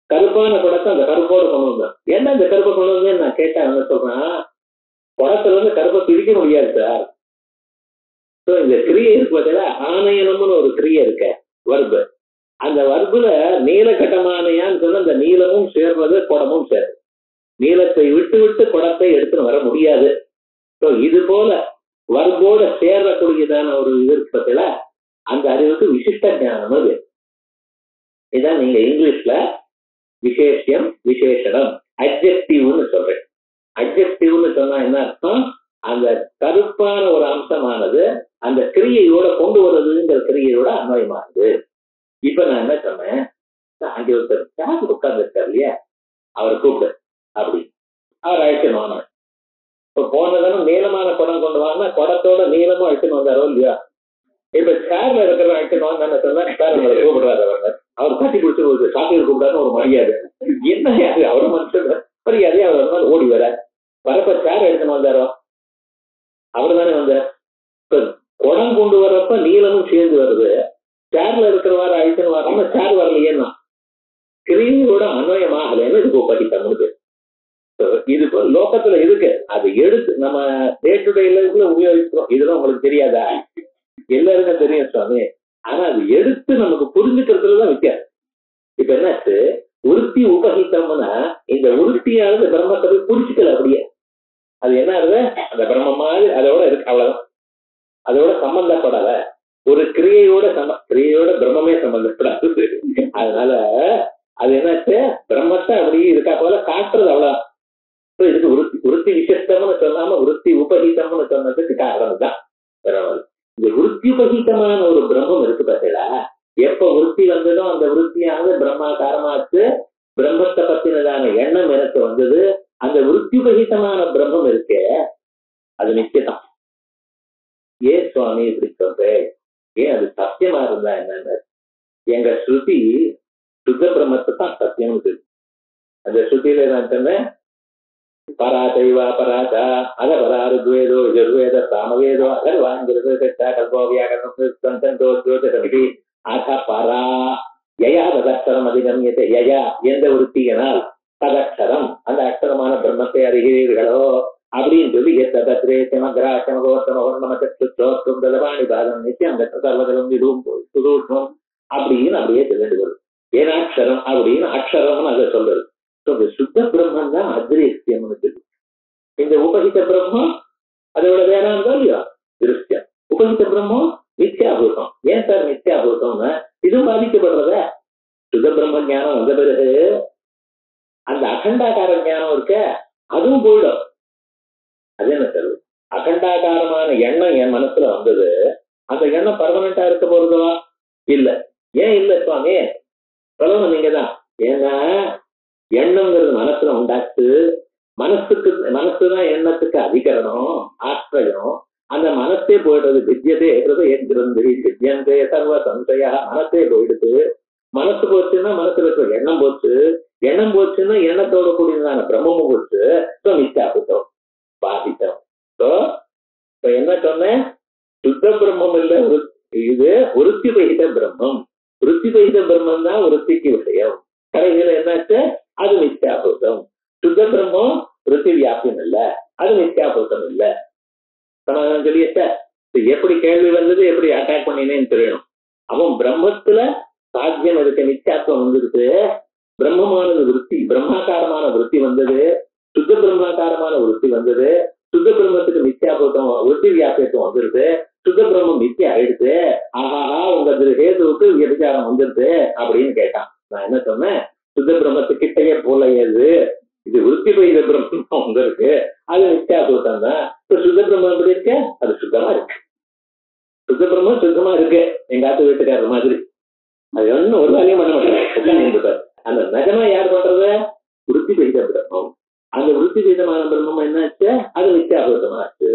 கருப்பான குடத்தை அந்த கருப்போட கொண்டு வந்தான். ஏன்னா இந்த கருப்பை கொண்டு வந்து நான் கேட்டேன். அவன் சொல்றான், குடத்துல இருந்து கருப்பை பிரிக்க முடியாது சார். இந்த கிரியை இருக்கு பார்த்தா, ஆணையனம்னு ஒரு கிரியை இருக்க வர்பு. அந்த வர்புல நீலகட்டமானையான்னு சொன்ன அந்த நீளமும் சேர்வது குடமும் சேரும். நீளத்தை விட்டு விட்டு குடத்தை எடுத்துன்னு வர முடியாது. இது போல வர்போட சேரக்கூடியதான ஒரு இது இருக்கு பார்த்தீங்களா, அந்த அறிவுக்கு விசிஷ்ட ஞானம் அது. இதான் நீங்க இங்கிலீஷ்ல விசேஷம் விசேஷனம் அட்ஜெக்டிவ்னு சொல்றேன். அட்ஜெக்டிவ்னு சொன்னா என்ன அர்த்தம்? அந்த கருப்பான ஒரு அம்சமானது அந்த கிரியையோட கொண்டு வருதுங்கிற கிரியையோட அன்வயமானது. இப்ப நான் என்ன சொன்னேன், அங்கே ஒருத்தர் உட்கார்ந்து இருக்காரு இல்லையா, அவர் கூப்பிடு அப்படி அவர் அழைக்கணும். இப்ப போனதான நீளமான குடம் கொண்டு வாங்க, குடத்தோட நீளமும் அழைச்சுன்னு வந்தாரோ இல்லையா. இப்ப சேர்ல இருக்கிற அழைக்கணும் என்ன சொன்னா, சார் உங்களை கூப்பிடுறாரு அவர் கட்டி பிடிச்சு ஒரு சாப்பிட்டு கூப்பிடாருன்னு ஒரு மரியாதை. என்ன அவரு மனுஷன் மரியாதையே அவர் ஓடி வரப்ப சேர் எடுத்துன்னு வந்தாரோ அவர் தானே வந்தார். இப்ப குடம் கொண்டு வர்றப்ப நீளமும் சேர்ந்து வருது, சேர்ல இருக்கிறவாறு அழிச்சுன்னு வரோம்னா சேர் வரலையேன்னா கிரியையோட அன்வயமாகலன்னு இதுக்கு படித்தவங்களுக்கு. இது லோகத்துல இருக்கு, அது எடுத்து நம்ம டே டு டே லைஃப்ல உபயோகிக்கிறோம். இதெல்லாம் உங்களுக்கு தெரியாதா? எல்லாருக்கும் தெரியும் சுவாமி. ஆனா அது எடுத்து நமக்கு புரிஞ்சுக்கிறதுலதான் வித்தியாசம். இப்ப என்னாச்சு, உருத்தி உபகித்தம்னா இந்த உருத்தியானது பிரம்மத்தை போய் புரிச்சுக்கல அப்படியே. அது என்ன ஆகுது, அந்த பிரம்ம மாதிரி அதோட இருக்கு, அவ்வளவுதான். அதோட சம்பந்தப்படல. ஒரு கிரியையோட பிரம்மமே சம்பந்தப்படாது. அதனால அது என்னாச்சு, பிரம்மத்தை அப்படியே இருக்கா போல காட்டுறது, அவ்வளவுதான். இதுக்கு உருத்தி விசிஷ்டம்னு சொல்லாம உருத்தி உபகீதம்னு சொன்னதுக்கு காரணம் தான். இந்த விருத்தி உபகீதமான ஒரு பிரம்மம் இருக்கு பார்த்தீங்களா, எப்ப விருத்தி வந்ததோ அந்த விருத்தியானது பிரம்மாகாரமாச்சு, பிரம்மத்தை பத்தினதான எண்ணம் எனக்கு வந்தது. அந்த விருத்தி உபகீதமான பிரம்மம் இருக்கே அது நிச்சயம். ஏன் சுவாமி இப்படி சொல்றேன், ஏன் அது சத்தியமா இருந்தா என்னன்னு, எங்க ஸ்ருதி சுத்த பிரம்மத்தை தான் சத்தியம். அந்த ஸ்ருதியில நான் சொன்னேன், பராதைவா பராதா அத பராருத்வேதோ யஜுர்வேத சாமவேதோ அதர்வாங்கிறது கல்போ வியாகரணம் அத பரா யயா ததக்ஷரம் அதிகமியத்தை. யயா எந்த விருத்தியினால், ததக்ஷரம் அந்த அக்ஷரமான பிரம்மத்தை அறிகிறீர்களோ அப்படின்னு சொல்லி எத்தே சமகிராசமகோத்தமகர்ணமோத்தம் பாதம் நிச்சயம் அந்த சர்வதம் சுதூஷ்மம் அப்படின்னு அப்படியே சொல்லிட்டு வரும். ஏனாட்சரம் அப்படின்னு அக்ஷரம் அதை சொல்றது. சுத்த பிரம்மன் தான் அத்ரேஷ்யம். இந்த உபகித பிரம்மம் அதோட வேணாம் தான் இல்லையா திருஷ்யம். உபகித பிரம்மம் நித்தியாபூதம். ஏன் சார் நித்தியாபூதம்னா இதுவும் பாதிக்கப்படுறத. சுத்த பிரம்ம ஞானம் வந்த பிறகு அந்த அகண்டாகார ஞானம் இருக்க அதுவும் போயிடும். அது என்ன சார், அகண்டாகாரமான எண்ணம் என் மனசுல வந்தது, அந்த எண்ணம் பர்மனண்டா இருக்க போறதா இல்ல. ஏன் இல்ல சுவாமி சொல்லணும் நீங்க தான். ஏன்னா எண்ணம்ங்கிறது மனசுல உண்டாச்சு, மனசுதான் எண்ணத்துக்கு அதிகரணம் ஆசிரியம். அந்த மனசே போயிடுறது. வித்தியதே வித்தியந்தே சர்வ சம்சயா. மனசே போயிடுது. மனசு போச்சுன்னா மனசுல இருக்கிற எண்ணம் போச்சு, எண்ணம் போச்சுன்னா எண்ணத்தோட கூடியதான பிரம்மமும் போச்சு. மிச்சாபிட்டோம் பாதித்தோம். என்ன சொன்னேன், சுத்த பிரம்மம் இல்ல, இது விருத்தி பகித பிரம்மம். விருத்தி பகித பிரம்மம் தான் விருத்திக்கு விஷயம். கடைசியில என்னாச்சு, அது மித்யாபூதம். சுத்த பிரம்மம் விருத்தி வியாபியம் இல்ல, அது மித்யாபூதம் இல்ல. சமாதானம் சொல்லியச்ச. எப்படி கேள்வி வந்தது, எப்படி அட்டாக் பண்ணினேன்னு தெரியணும். அவன் பிரம்மத்துல சாத்தியம் இருக்க மித்யாத்வம் வந்துருக்கு. பிரம்மமானது விருத்தி, பிரம்மாக்காரமான விருத்தி வந்தது, சுத்த பிரம்மாக்காரமான விருத்தி வந்தது. சுத்த பிரம்மத்துக்கு மித்யாபூதம் விருத்தி வியாபியத்துவம் வந்துருது. சுத்த பிரம்மம் மித்தியா ஆயிடுது. ஆஹாஹா உங்க ஹேதுவுக்கு விபச்சாரம் வந்துருது அப்படின்னு கேட்டான். நான் என்ன சொன்னேன், சுத்த பிரம்மத்துக்கிட்டயே போலையது, இது விருத்தி பயிர பிரம்மம் வந்திருக்கு, அது மித்யாபூதம் தான். சுத்த பிரம்மம் எப்படி இருக்கு, அது சுத்தமா இருக்கு. சுத்த பிரம்மம் சுத்தமா இருக்கு. எங்க ஆத்து வீட்டுக்காரர் மாதிரி அது ஒன்னும் ஒரு வேலையும் பண்ண மாட்டேன். அந்த நஜமா யார் பண்றது, விருத்தி பயிர பிரம்மம். அந்த விருத்தி பயிதமான பிரம்மம் என்னாச்சு, அது மித்யாபூதமாச்சு.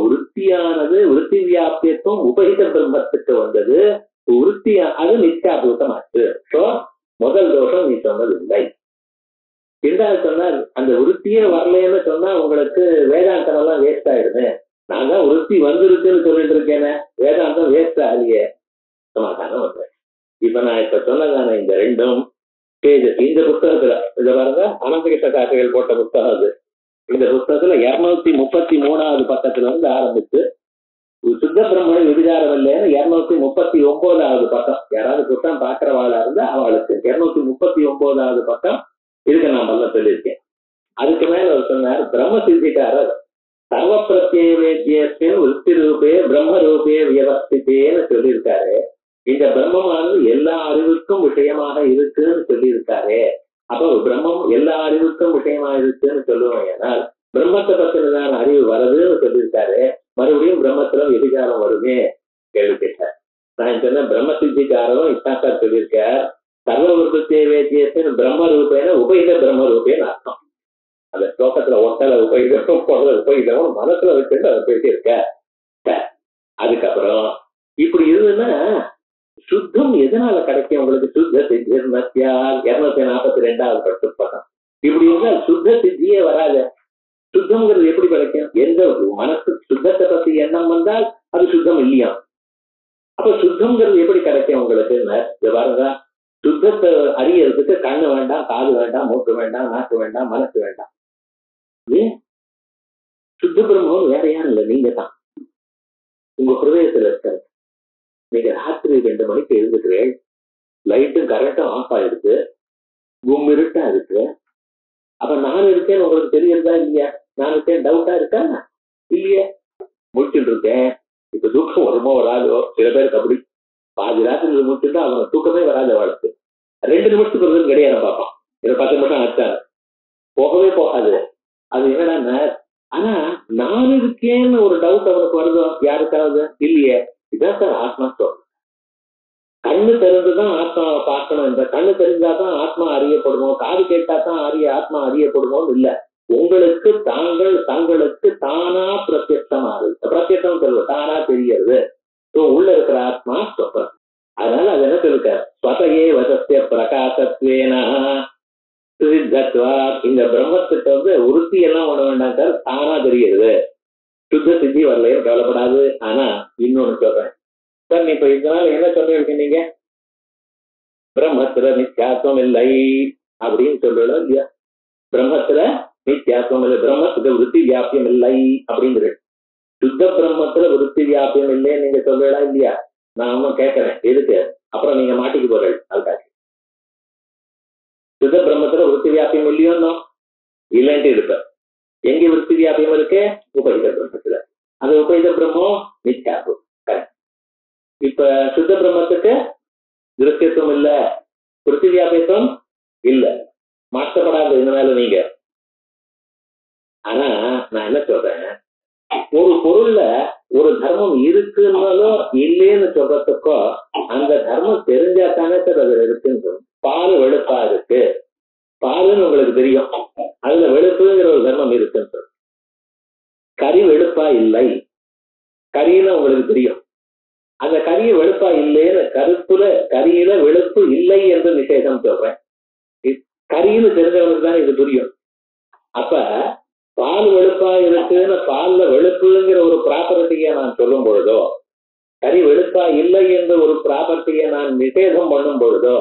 விருத்தியானது விருத்தி வியாபியத்துவம் உபகித பிரம்மத்துக்கு வந்தது, விருத்தியா அது மித்யாபூதமாச்சு. முதல் தோஷம் நீ சொன்னது இல்லை. இரண்டாவது சொன்னால், அந்த விருத்தியே வரலன்னு சொன்னா உங்களுக்கு வேதாந்தம் எல்லாம் வேஸ்ட் ஆயிடுது. நான் தான் விருத்தி வந்துருக்குன்னு சொல்லிட்டு இருக்கேன், வேதாந்தம் வேஸ்ட் ஆகலையே. சமாதானம் வந்தேன். இப்ப நான் இப்ப சொன்னதான இந்த ரெண்டும் இந்த புத்தகத்துல இத பாருங்க, அனந்தகிருஷ்ண சாஸ்திரிகள் போட்ட புத்தகம் அது. இந்த புத்தகத்துல 233வது பக்கத்துல இருந்து ஆரம்பிச்சு சுத்த பிரம்ம விபச்சாரம் இல்லைன்னு 239வது பக்கம். யாராவது புத்தகம் பாக்குறவாளா இருந்தா அவளுக்கு 239வது பக்கம் இருக்க நான் பல்ல சொல்லியிருக்கேன். அதுக்கு மேல அவர் சொன்னார், பிரம்ம சித்திக்காரர் சர்வ பிரத்யே வேத்தியத்தின் விருத்தி ரூபே பிரம்ம ரூபே வியவஸ்தித்தேன்னு சொல்லியிருக்காரு. இந்த பிரம்மமானது எல்லா அறிவுக்கும் விஷயமாக இருக்குன்னு சொல்லியிருக்காரு. அப்போ பிரம்மம் எல்லா அறிவுக்கும் விஷயமா இருக்குன்னு சொல்லுவோம். ஏனால் பிரம்மத்தை பத்தினதான அறிவு வருதுன்னு சொல்லியிருக்காரு. மறுபடியும் பிரம்மத்துல எதிகாரம் வருமே கேள்வி கேட்டார். நான் சொன்ன பிரம்ம சித்திக்காரரும் இத்தான் சார் சொல்லியிருக்கார். சர்வ விருத்திய வேத்தியத்தின் பிரம்ம ரூபேன உபயித பிரம்ம ரூபேன்னு அர்த்தம். அந்த ஸ்லோகத்துல ஒட்டல உபயிதம் போடுற உபயிதம் மனசுல வச்சுட்டு அதை போயிட்டு இருக்க. அதுக்கப்புறம் இப்படி இருந்துன்னா சுத்தம் எதனால கிடைக்கும் உங்களுக்கு? சுத்த சித்தி 242வது பக்கம். இப்படி இருந்தால் சுத்த சித்தியே வராது. சுத்தம்ங்கிறது எப்படி கிடைக்கும்? எந்த மனசு சுத்தத்தை பத்தி எண்ணம் வந்தால் அது சுத்தம் இல்லையா? அப்ப சுத்தம்ங்கிறது எப்படி கிடைக்கும் உங்களுக்கு? பாருங்க, சுத்தத்தை அறியறதுக்கு கண்ணு வேண்டாம், காது வேண்டாம், மூக்கு வேண்டாம், நாக்கு வேண்டாம், மனசு வேண்டாம். சுத்த பிரம்மம் வேற யாரும் இல்லை, நீங்க தான். உங்க ஹிருதயத்துல இருக்காரு. நீங்க ராத்திரி 2 மணிக்கு எழுந்துக்கிறேன், லைட்டும் கரண்ட்டும் ஆஃப் ஆயிருக்கு, கும்மிருட்டா இருக்கு. அப்ப நான் இருக்கேன்னு உங்களுக்கு தெரியறதா இல்லையா? நான் இருக்கேன் டவுட்டா இருக்கா இல்லையே? முடிச்சுட்டு இருக்கேன். இப்ப தூக்கம் வருமோ வராதோ? சில பேருக்கு அப்படி பாதி ராத்திரி முடிச்சுட்டா அவங்க தூக்கமே வராது. அவளுக்கு 2 நிமிஷத்துக்கு வருதுன்னு கிடையாது பார்ப்பான். 10 நிமிஷம் ஆச்சாரு போகவே போகாது. அது என்னடா, ஆனா நான் இருக்கேன்னு ஒரு டவுட் அவனுக்கு வருதோ யாருக்காவது? இல்லையே. இதான் சார் ஆத்மா சொல்ற. கண்ணு தெரிந்துதான் ஆத்மாவை பார்க்கணும். இந்த கண்ணு தெரிஞ்சாதான் ஆத்மா அறியப்படுமோ, காது கேட்டாதான் ஆத்மா அறியப்படுமோன்னு இல்ல. உங்களுக்கு தங்களுக்கு தானா பிரத்யட்சமா இருக்கு. பிரத்யட்சம் சொல்லுவது தானா தெரியறது. உள்ள இருக்கிற ஆத்மா சொல்ற. அதனால அது என்ன சொல்லுக்க? ஸ்வதையே வசத்திய பிரகாசத்வேனா இந்த பிரம்மத்துக்கு உறுத்தி எல்லாம் ஒண்ணு வேண்டாம் சார், தானா தெரியுது. சுத்த சித்தி வரலையும் கவலைப்படாது. ஆனா இன்னொன்னு சொல்றேன் சார், இப்ப இதனால என்ன சொல்றீங்க நீங்க? பிரம்மத்துல நித்தியாசம் இல்லை அப்படின்னு சொல்லல இல்லையா? பிரம்மத்துல நித்தியாசம் இல்லை, பிரம்மத்துக்கு விருத்தி வியாபியம் இல்லை அப்படிங்கிற. சுத்த பிரம்மத்துல விருத்தி வியாபியம் இல்லைன்னு நீங்க சொல்லலாம் இல்லையா? நான் ஒன்னும் கேட்கிறேன் எதுக்கு, அப்புறம் நீங்க மாட்டிக்கு போறீங்க. அதுக்காக சுத்த பிரம்மத்துல விருத்தி வியாபியம் இல்லையோன்னோ இல்லைன்ட்டு இருப்ப. எங்க விருத்தி வியாபியம் இருக்கு? உபயித பிரம்மத்துல. அந்த உபயித பிரம்மம் நித்தியாசம். இப்ப சுத்த பிரம்மத்துக்கு திருஷ்யத்துவம் இல்ல, விருத்தி வியாபியத்துவம் இல்ல, மாற்றப்படாது இதனால நீங்க. ஆனா நான் என்ன சொல்றேன், ஒரு பொருள்ல ஒரு தர்மம் இருக்குன்னாலோ இல்லைன்னு சொல்றதுக்கோ அந்த தர்மம் தெரிஞ்சா தானே சார் அது இருக்குன்னு சொல்லும். பால் வெளுப்பா இருக்கு, பாலுன்னு உங்களுக்கு தெரியும், அதுல வெளுப்புங்கிற ஒரு தர்மம் இருக்குன்னு சொல்லும். கறி வெளுப்பா இல்லை, கறின்னு உங்களுக்கு தெரியும், அந்த கறிய வெளுப்பா இல்லைன்னு கறியில வெளுப்பு இல்லை என்று நிஷேதம் சொல்றேன். கறின்னு தெரிஞ்சவனுக்கு தான் இது புரியும். அப்ப பால் வெளுப்பா இருக்குன்னு பால்ல வெளுப்புங்கிற ஒரு ப்ராப்பர்ட்டியை நான் சொல்லும் பொழுதோ, கறி வெளுப்பா இல்லை என்ற ஒரு ப்ராப்பர்ட்டியை நான் நிஷேதம் பண்ணும் பொழுதோ,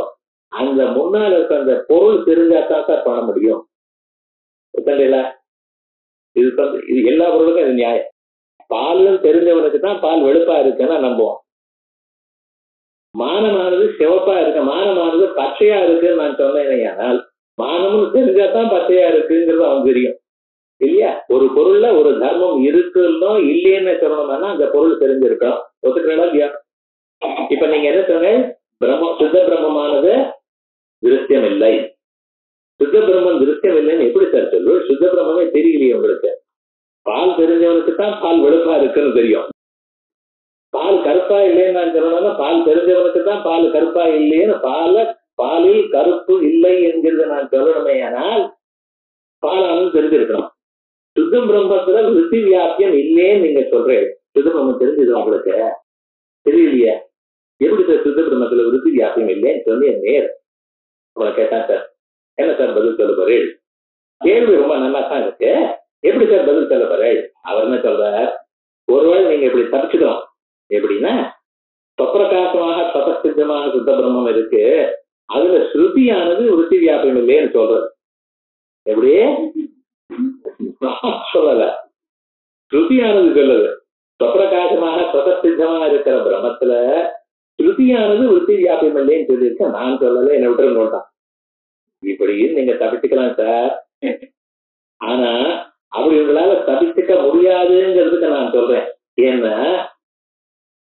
அந்த முன்னால் இருக்க அந்த பொருள் தெரிஞ்சாதான் சார் பண்ண முடியும். இது எல்லா பொருளுக்கும் இது நியாயம். பாலும் தெரிஞ்சவனுக்கு தான் பால் வெளுப்பா இருக்குன்னா நம்புவோம். மானமானது சிவப்பா இருக்கு, மானமானது பச்சையா இருக்குன்னு நான் சொன்னேன். ஆனால் மானமும் தெரிஞ்சாதான் பச்சையா இருக்குங்கிறது அவன் தெரியும் இல்லையா? ஒரு பொருள்ல ஒரு தர்மம் இருக்குன்னோ இல்லைன்னு சொல்லணும்னா அந்த பொருள் தெரிஞ்சிருக்கணும். ஒத்துக்கிறா இல்லையா? இப்ப நீங்க என்ன சொன்ன, சுத்த பிரம்மமானது திருஷ்யம் இல்லை, சுத்த பிரம்மம் திருஷ்யம் இல்லைன்னு எப்படி சார் சொல்லு? சுத்த பிரம்மமே தெரியலையே உங்களுக்கு. பால் தெரிஞ்சவனுக்கு தான் பால் வெளுப்பா இருக்குன்னு தெரியும். பால் கருப்பா இல்லைன்னு நான் சொல்லணும்னா பால் தெரிஞ்சவனுக்கு தான் பால் கருப்பா இல்லைன்னு பாலில் கருப்பு இல்லை என்கிறது நான் சொல்லணுமே. ஆனால் பாலானும் தெரிஞ்சிருக்கணும். சுத்த பிரம்மத்துல விருத்தி வியாபியம் இல்லைன்னு நீங்க சொல்றேன். சுத்த பிரம்மம் தெரிஞ்சது உங்களுக்கு தெரியலையே, எப்படி சார் சுத்த பிரம்மத்துல விருத்தி வியாபியம் இல்லைன்னு சொல்லி நேர் உங்களை கேட்டான் சார். என்ன சார் பதில் சொல்ல போறேன்? கேள்வி ரொம்ப நல்லா தான் இருக்கு, எப்படி சார் பதில் சொல்ல போறேன்? அவர் என்ன சொல்றார், ஒருவேளை நீங்க இப்படி தப்பிச்சுக்கலாம். எப்படின்னா, சொப்பிரகாசமாக தபஸ்தித்தமாக சுத்த பிரம்மம் இருக்கு, அதுல ஸ்ருதியானது விருத்தி வியாபியம் இல்லைன்னு சொல்றது. எப்படி சொல்லல, ஸ்ருதியானது சொல்லுது. சொப்பிரகாசமாக தபஸ்தித்தமாக இருக்கிற பிரம்மத்துல ஸ்ருதியானது விருத்தி வியாபியம் இல்லைன்னு சொல்லியிருக்க, நான் சொல்லல, என்ன விட்டு நோட்டான். இப்படி நீங்க தப்பிச்சுக்கலாம் சார். ஆனா அப்படி உங்களால தப்பிச்சுக்க முடியாதுங்கிறதுக்கு நான் சொல்றேன். ஏன்னா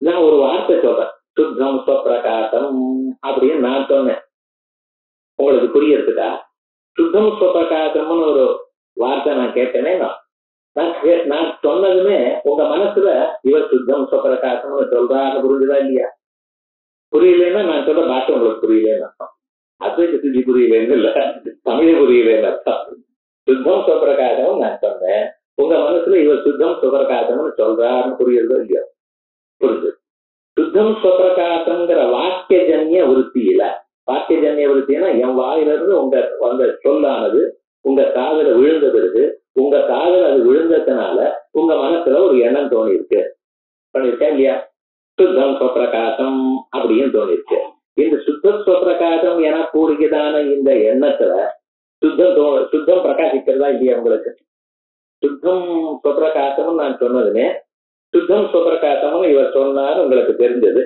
நான் ஒரு வார்த்தை சொல்றேன், சுத்தம் ஸ்வப்பிரகாசம் அப்படின்னு நான் சொன்னேன். உங்களுக்கு புரியறதுக்கா? சுத்தம் ஸ்வப்பிரகாசம்னு ஒரு வார்த்தை நான் கேட்டேனே, நான் சொன்னதுமே உங்க மனசுல இவர் சுத்தம் சுப்பிரகாசம்னு சொல்றான்னு புரிஞ்சுதா இல்லையா? புரியலன்னா நான் சொல்ற பாஷை உங்களுக்கு புரியலன்னு அர்த்தம். அத்வைத சித்தி புரியலன்னு இல்ல, தமிழ் புரியலன்னு அர்த்தம். சுத்தம் சுப்பிரகாசம் நான் சொன்னேன், உங்க மனசுல இவர் சுத்தம் சுப்பிரகாசம்னு சொல்றாருன்னு புரியுறதோ இல்லையோ? புரிஞ்சு. சுத்தம் சுப்பிரகாசம்ங்கிற வாக்கியஜன்ய விருத்தியில, வாக்கியஜன்ய விருத்தினா என் வாயிலிருந்து உங்க அந்த சொல்லானது உங்க காதல விழுந்தது, உங்க காதல் அது விழுந்ததுனால உங்க மனசுல ஒரு எண்ணம் தோணி இருக்கு, பண்ணிருக்கா இல்லையா? சுத்தம் சுப்பிரகாசம் அப்படின்னு தோணிருக்கு. இந்த சுத்தம் சுப்பிரகாசம் என கூறுகிறதான இந்த எண்ணத்துல சுத்தம் பிரகாசிக்கிறதா இல்லையா உங்களுக்கு? சுத்தம் சுப்பிரகாசம் நான் சொன்னதுமே சுத்தம் சுப்பிரகாசம் இவர் சொன்னாரு உங்களுக்கு தெரிஞ்சது.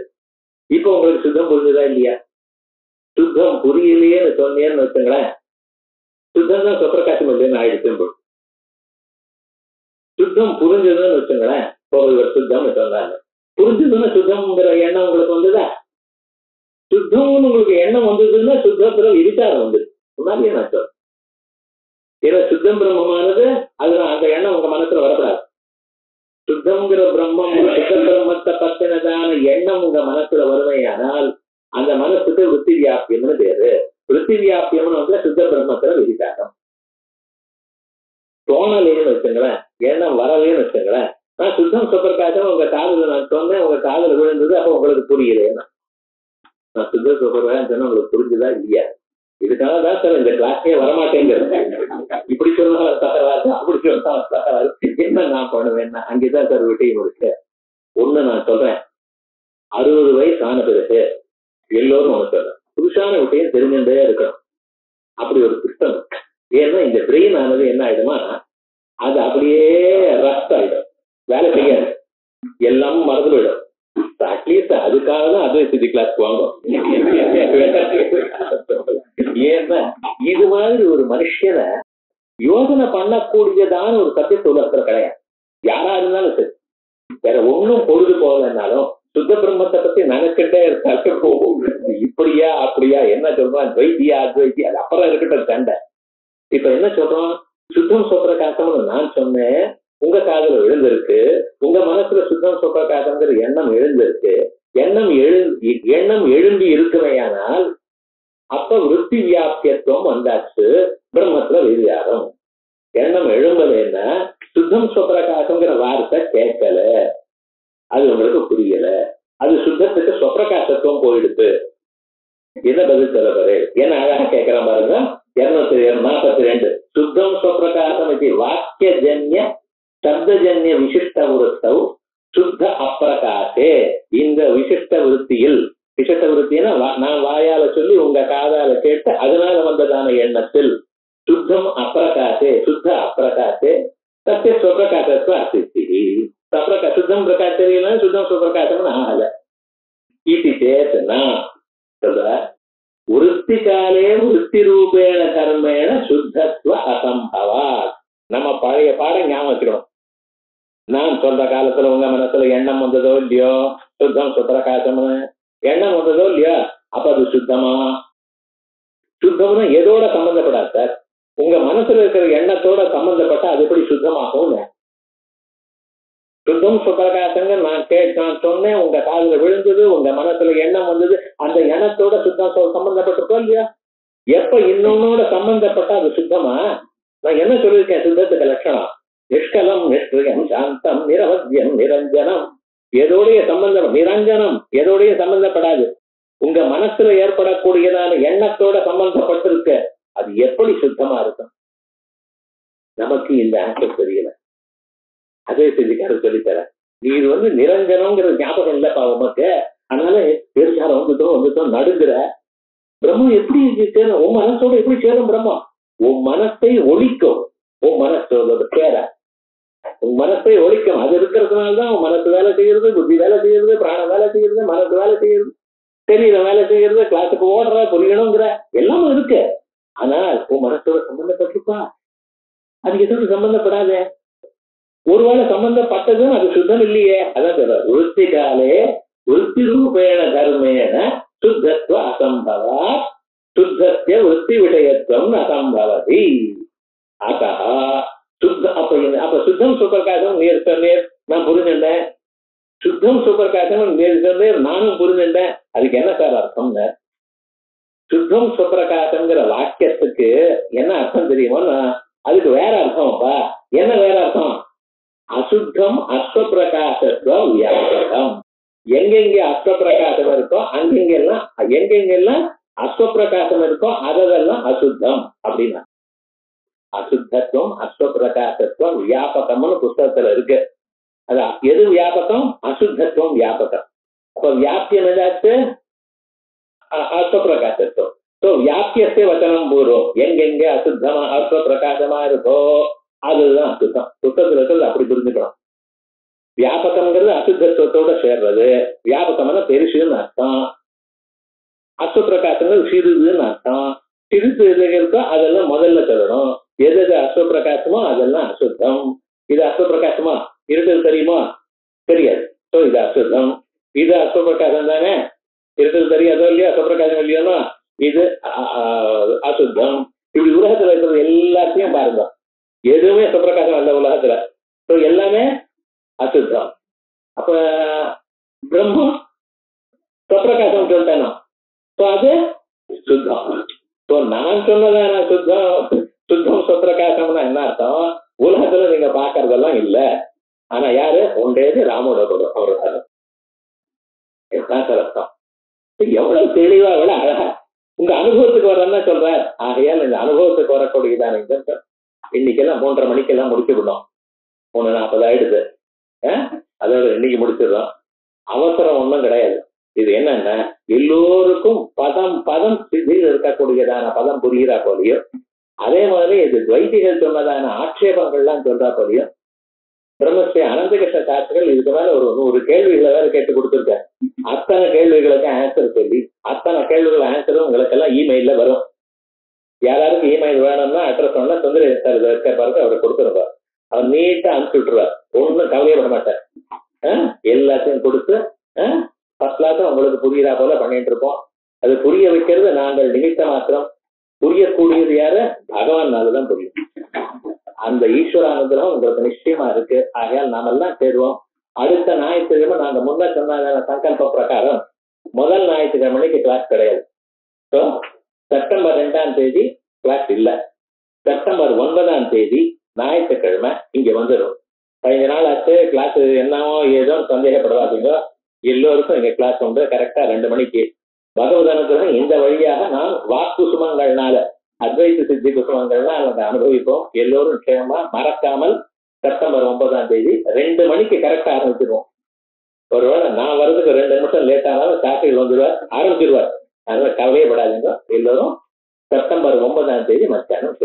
இப்ப உங்களுக்கு சுத்தம் புரிஞ்சுதா இல்லையா? சுத்தம் புரியலையேன்னு சொன்னேன்னு வச்சுங்களேன், சுத்தம் தான் சுப்பிரகாசம் இல்லைன்னு ஆயிடுச்சு. சுத்தம் புரிஞ்சதுன்னு வச்சுங்களேன், இவர் சுத்தம்னு சொன்னாங்க, புரிஞ்சதுன்னா சுத்தம்ங்கிற எண்ணம் உங்களுக்கு வந்ததா? சுத்தம்னு உங்களுக்கு எண்ணம் வந்ததுன்னா சுத்தத்துல விசாரம் வந்து முன்னாடியே நான் சொல்றேன். ஏன்னா சுத்தம் பிரம்மமானது அதுதான், அந்த எண்ணம் உங்க மனசுல வரக்கூடாது. சுத்தம்ங்கிற பிரம்மம் சுத்த பிரம்மத்தை பத்தினதான எண்ணம் உங்க மனசுல வருமையானால் அந்த மனசுக்கு விருத்தி வியாபியம்னு பேரு. விருத்தி வியாபியம்னு வந்து சுத்த பிரம்மத்துல விதிக்காரம். தோணலேன்னு வச்சுங்களேன், எண்ணம் வரலேன்னு வச்சுங்களேன், நான் சுத்தம் சுப்பிரகாசம் உங்க காதல நான் சொன்னேன், உங்க காதல விழுந்தது, அப்ப உங்களுக்கு புரியலேன்னா நான் சுத்த சுப்பிரகாசம் சொன்ன உங்களுக்கு புரிஞ்சுதா இல்லையா? இதுக்காகதான் சார் இந்த கிளாஸே வரமாட்டேங்கிறது. இப்படி சொன்னாலும் தகராறு, அப்படி சொன்னாலும் தகராறு, என்ன நான் பண்ணுவேன்னா அங்கேதான் சார் விட்டையும் இருக்கு. ஒண்ணு நான் சொல்றேன், 60 வயசு ஆன பிறகு எல்லோரும் ஒண்ணு சொல்றேன், புதுசான விட்டையும் தெரிஞ்சுட்டே இருக்கணும். அப்படி ஒரு சிஸ்டம். ஏன்னா இந்த பிரெயின் ஆனது என்ன ஆயிடுமா, அது அப்படியே ரஸ்ட் ஆயிடும், வேலை செய்யாது, எல்லாம் மறந்து போயிடும். அட்லீஸ்ட் அதுக்காக தான் அத்வைத சித்தி கிளாஸ் வாங்கும். ஏன்னா இது மாதிரி ஒரு மனுஷனை யோசனை பண்ணக்கூடியதான ஒரு சத்தியத்தை உலகத்துல கிடையாது. யாரா இருந்தாலும் சரி, வேற ஒன்னும் பொழுது போகலன்னாலும் சுத்த பிரம்மத்தை பத்தி நினைச்சுட்டே இருக்காங்க. இப்படியா அப்படியா, என்ன சொல்றான் துவைத்தியா அத்வைத்தியா, அது அப்புறம் இருக்கட்டும் சண்டை. இப்ப என்ன சொல்றோம், சுத்தம் சுப்பிரகாசம்னு நான் சொன்னேன், உங்க காதல விழுந்திருக்கு, உங்க மனசுல சுத்தம் சுப்பிரகாசம்ங்கிற எண்ணம் எழுந்திருக்கு. எண்ணம் எழும்பி இருக்குமையானால் அப்ப விருத்தி வியாபியத்துவம் வந்தாச்சு, பிரம்மத்துல விதியாரம். எண்ணம் எழும்பலைன்னா சுத்தம் சுப்பிரகாசம்ங்கிற வார்த்தை கேட்கல, அது உங்களுக்கு புரியல, அது சுத்தத்துக்கு சுப்பிரகாசத்துவம் போயிடுது. என்ன பதில் சொல்ல பாரு, என்ன அழகா கேட்கிறான் பாருங்க. 242 சுத்தம் சுப்பிரகாசம் இது வாக்கியஜன்ய சப்தஜன்ய விசிஷ்ட விருத்தௌ சுத்த அப்பிரகாசே. இந்த விசிஷ்ட விருத்தியில், விசிஷ்ட விருத்தினா நான் வாயால சொல்லி உங்க காதால கேட்டு அதனால வந்ததான எண்ணத்தில் சுத்தம் அப்பிரகாசே, சுத்த அப்பிரகாசே சத்திய சுப்பிரகாசத்துவ அசித்தி. சுத்தம் பிரகாச தெரியல, சுத்தம் சுப்பிரகாசம் ஆகல. இது சேத்தனா சொல்ற விருத்தி காலே விருத்தி ரூபேண கர்மேண சுத்தத்துவ அசம்பவா. நம்ம பழைய பாடம் ஞாபகம் வச்சுக்கணும். நான் சொல்ற காலத்துல உங்க மனசுல எண்ணம் வந்ததோ இல்லையோ, சுத்தம் சுப்பிரகாசம்னு எண்ணம் வந்ததோ இல்லையோ, அப்ப அது சுத்தமா? சுத்தம்னா எதோட சம்பந்தப்படாது சார், உங்க மனசுல இருக்கிற எண்ணத்தோட சம்பந்தப்பட்ட அது எப்படி சுத்தமாகும்? சுத்தம் சுப்பிரகாசங்க நான் சொன்னேன், உங்க காதுல விழுந்தது, உங்க மனசுல எண்ணம் வந்தது, அந்த எண்ணத்தோட சுத்தம் சம்பந்தப்பட்டிருக்கோ இல்லையா? எப்ப இன்னொன்னோட சம்பந்தப்பட்ட அது சுத்தமா? நான் என்ன சொல்லியிருக்கேன் சுத்தத்துக்கு லட்சணம்? நிஷ்கலம் நிஷ்கிரியம் சாந்தம் நிரவத்தியம் நிரஞ்சனம். எதோடைய சம்பந்தம்? நிரஞ்சனம் எதோடைய சம்பந்தப்படாது, உங்க மனசுல ஏற்படக்கூடியதான எண்ணத்தோட சம்பந்தப்பட்டிருக்க, அது எப்படி சுத்தமா இருக்கும்? நமக்கு இந்த ஆன்சர் தெரியல. அதே செஞ்சுக்கார சொல்லித்தர, நீ இது நிரஞ்சனம்ங்கிற ஞாபகம் இல்லப்பா உமக்கு, அதனால பெருசாரம் வந்துட்டோம் நடுங்குற. பிரம்மம் எப்படி சேரும்? உன் மனசோட எப்படி சேரும் பிரம்மம்? உன் மனசை ஒழிக்கும், உன் மனசோட பேர உன் மனசை ஒழிக்கும். அது இருக்கிறதுனாலதான் உன் மனசு வேலை செய்யறது, புத்தி வேலை செய்யறது, பிராணம் வேலை செய்யறது, மனசு வேலை செய்யறது, தெரியல வேலை செய்யறது, கிளாஸுக்கு ஓடுற, புரியணுங்கிற எல்லாமும் இருக்கு. ஆனால் உன் மனசோட சம்பந்தப்பட்டிருப்பா, அது எதோட சம்பந்தப்படாத. ஒருவேளை சம்பந்தப்பட்டதும் அது சுத்தம் இல்லையே. அதான் சொல்ற விருத்தி காலே விருத்தி ரூபேண கர்மேண சுத்தத்துவ அசம்பவா சுத்தத்திய விருத்தி விஷயத்துவம் அசம்பவதி. அத சுத்த அப்ப சுத்தம் சுப்பிரகாசம் நீர் சொன்னீர், நான் புரிஞ்சுட்டேன். சுத்தம் சுப்பிரகாசம் நீர் சொன்னீர், நானும் புரிஞ்சுட்டேன். அதுக்கு என்ன சார் அர்த்தம்? சுத்தம் சுப்பிரகாசம்ங்கிற வாக்கியத்துக்கு என்ன அர்த்தம் தெரியுமோன்னா அதுக்கு வேற அர்த்தம்ப்பா. என்ன வேற அர்த்தம்? அசுத்தம் அஸ்வப்பிரகாசத்துவம் வியாபகம். எங்கெங்க அஸ்வப்பிரகாசம் இருக்கோ அங்கெங்கெல்லாம் எங்கெங்கெல்லாம் அஸ்வப்பிரகாசம் இருக்கோ அதெல்லாம் அசுத்தம் அப்படின்னா. அசுத்தத்துவம் அஸ்வப்பிரகாசத்துவம் வியாபகம்னு புஸ்தகத்துல இருக்கு. அதான் எது வியாபகம்? அசுத்தத்துவம் வியாபகம். அப்ப வியாபியம் ஏதாச்சு அஸ்வப்பிரகாசத்துவம். வியாபியத்தை வச்சனம் பூர்வம் எங்கெங்க அசுத்தமா அஸ்வப்பிரகாசமா இருக்கோ அதுதான் அசுத்தம். சுத்தத்துல இருக்கிறது அப்படி புரிஞ்சுக்கணும். வியாபகம்ங்கிறது அசுத்தத்துவத்தோட சேர்றது. வியாபகம்னா பெருசுன்னு அர்த்தம். அஸ்வப்பிரகாசங்கள் சிறிதுன்னு அர்த்தம். சிறிது எது இருக்கோ அதெல்லாம் முதல்ல சொல்லணும். எது எது அஸ்வப்பிரகாசமோ அதெல்லாம் அசுத்தம். இது அஸ்வப்பிரகாசமா? இருட்டல் தெரியுமா? தெரியாது. இது அசுத்தம். இது அஸ்வப்பிரகாசம் தானே. இருட்டல் தெரியாதோ இல்லையா? அஸ்வப்பிரகாசம் இல்லையோனா இது அசுத்தம். இப்படி உலகத்துல இருக்கிறது எல்லாத்தையும் பாருங்க, எதுவுமே அஸ்வப்பிரகாசம் அல்ல உலகத்துல. எல்லாமே அசுத்தம். அப்ப பிரம்மம் சுப்பிரகாசம் சொல்லிட்டேனா? அது சுத்தம். நான் சொன்னதான சுத்தம் சுத்தம் சுப்பிரகாசம்னா என்ன அர்த்தம்? உலகத்துல நீங்க பாக்குறதெல்லாம் இல்ல. ஆனா யாரு உண்டேது? ராமோட கூட அவரோட அர்த்தம். எவ்வளவு தெளிவா எவ்வளவு அழகா உங்க அனுபவத்துக்கு வரேன்னா சொல்ற. ஆகையால் இந்த அனுபவத்துக்கு வரக்கூடியதான இன்னைக்கெல்லாம் 3:30 மணிக்கெல்லாம் முடிச்சு விடும். 3:40 ஆயிடுது. அதோட இன்னைக்கு முடிச்சிடுறோம். அவசரம் ஒன்றும் கிடையாது. இது என்னன்னா எல்லோருக்கும் பதம் பதம் சிதில் இருக்கக்கூடியதான பதம் புரிகிறா போலியும், அதே மாதிரி இது துவைதிகள் சொன்னதான ஆட்சேபங்கள்லாம் சொல்றா போலியும். பிரம்மஸ்ரீ அனந்தகிருஷ்ண சாஸ்திரிகள் இதுக்கு மேல ஒரு 100 கேள்விகளை வேற கேட்டு கொடுத்துருக்காரு. அத்தனை கேள்விகளுக்கு ஆன்சர் சொல்லி அத்தனை கேள்விகள் ஆன்சரும் உங்களுக்கு எல்லாம் இமெயில வரும். யாராருக்கு இமெயில் வேணும்னா அட்ரஸ் சொன்னா சுந்தர பாருங்க அவரை கொடுத்துருவார். அவர் நீட்டா அனுப்பிச்சு விட்டுருவார். ஒன்றும் கவலையப்பட மாட்டார். எல்லாத்தையும் கொடுத்து ஃபர்ஸ்ட் கிளாஸும் உங்களுக்கு புரியுறா போல பண்ணிட்டு இருப்போம். அது புரிய வைக்கிறது நாங்கள் நிமித்த மாத்திரம். புரியக்கூடியது யாரு? பகவான்னாலதான் புரியும். அந்த ஈஸ்வர அனுகிரகம் உங்களுக்கு நிச்சயமா இருக்கு. ஆகையால் நாமெல்லாம் சேருவோம். அடுத்த ஞாயிற்றுக்கிழமை நாங்க முன்ன சொன்ன சங்கல்ப பிரகாரம் முதல் ஞாயிற்றுக்கிழமைக்கு கிளாஸ் கிடையாது. செப்டம்பர் 2ஆம் தேதி கிளாஸ் இல்ல. செப்டம்பர் 9ஆம் தேதி ஞாயிற்றுக்கிழமை இங்க வந்துடும். 15 நாள் ஆச்சு கிளாஸ் என்னவோ ஏதோ சந்தேகப்படாதீங்க. எல்லோருக்கும் இங்க கிளாஸ் உண்டு. கரெக்டா 2 மணிக்கு. பகவத் அனுகிரகம் இந்த வழியாக நான் வாக்கு சுமங்கள்னால அத்வைத சித்தி குசுமங்கள்னா அதை அனுபவிப்போம். எல்லோரும் நிச்சயமா மறக்காமல் செப்டம்பர் 9ஆம் தேதி 2 மணிக்கு கரெக்டா ஆரம்பிச்சிருவோம். ஒருவேளை நான் வர்றதுக்கு 2 நிமிஷம் லேட் ஆனாலும் சாட்சிகள் வந்துடுவார், ஆரம்பிச்சிருவார். அதனால கவலையப்படாதீங்க. எல்லோரும் செப்டம்பர் 9ஆம் தேதி மத்தியானம்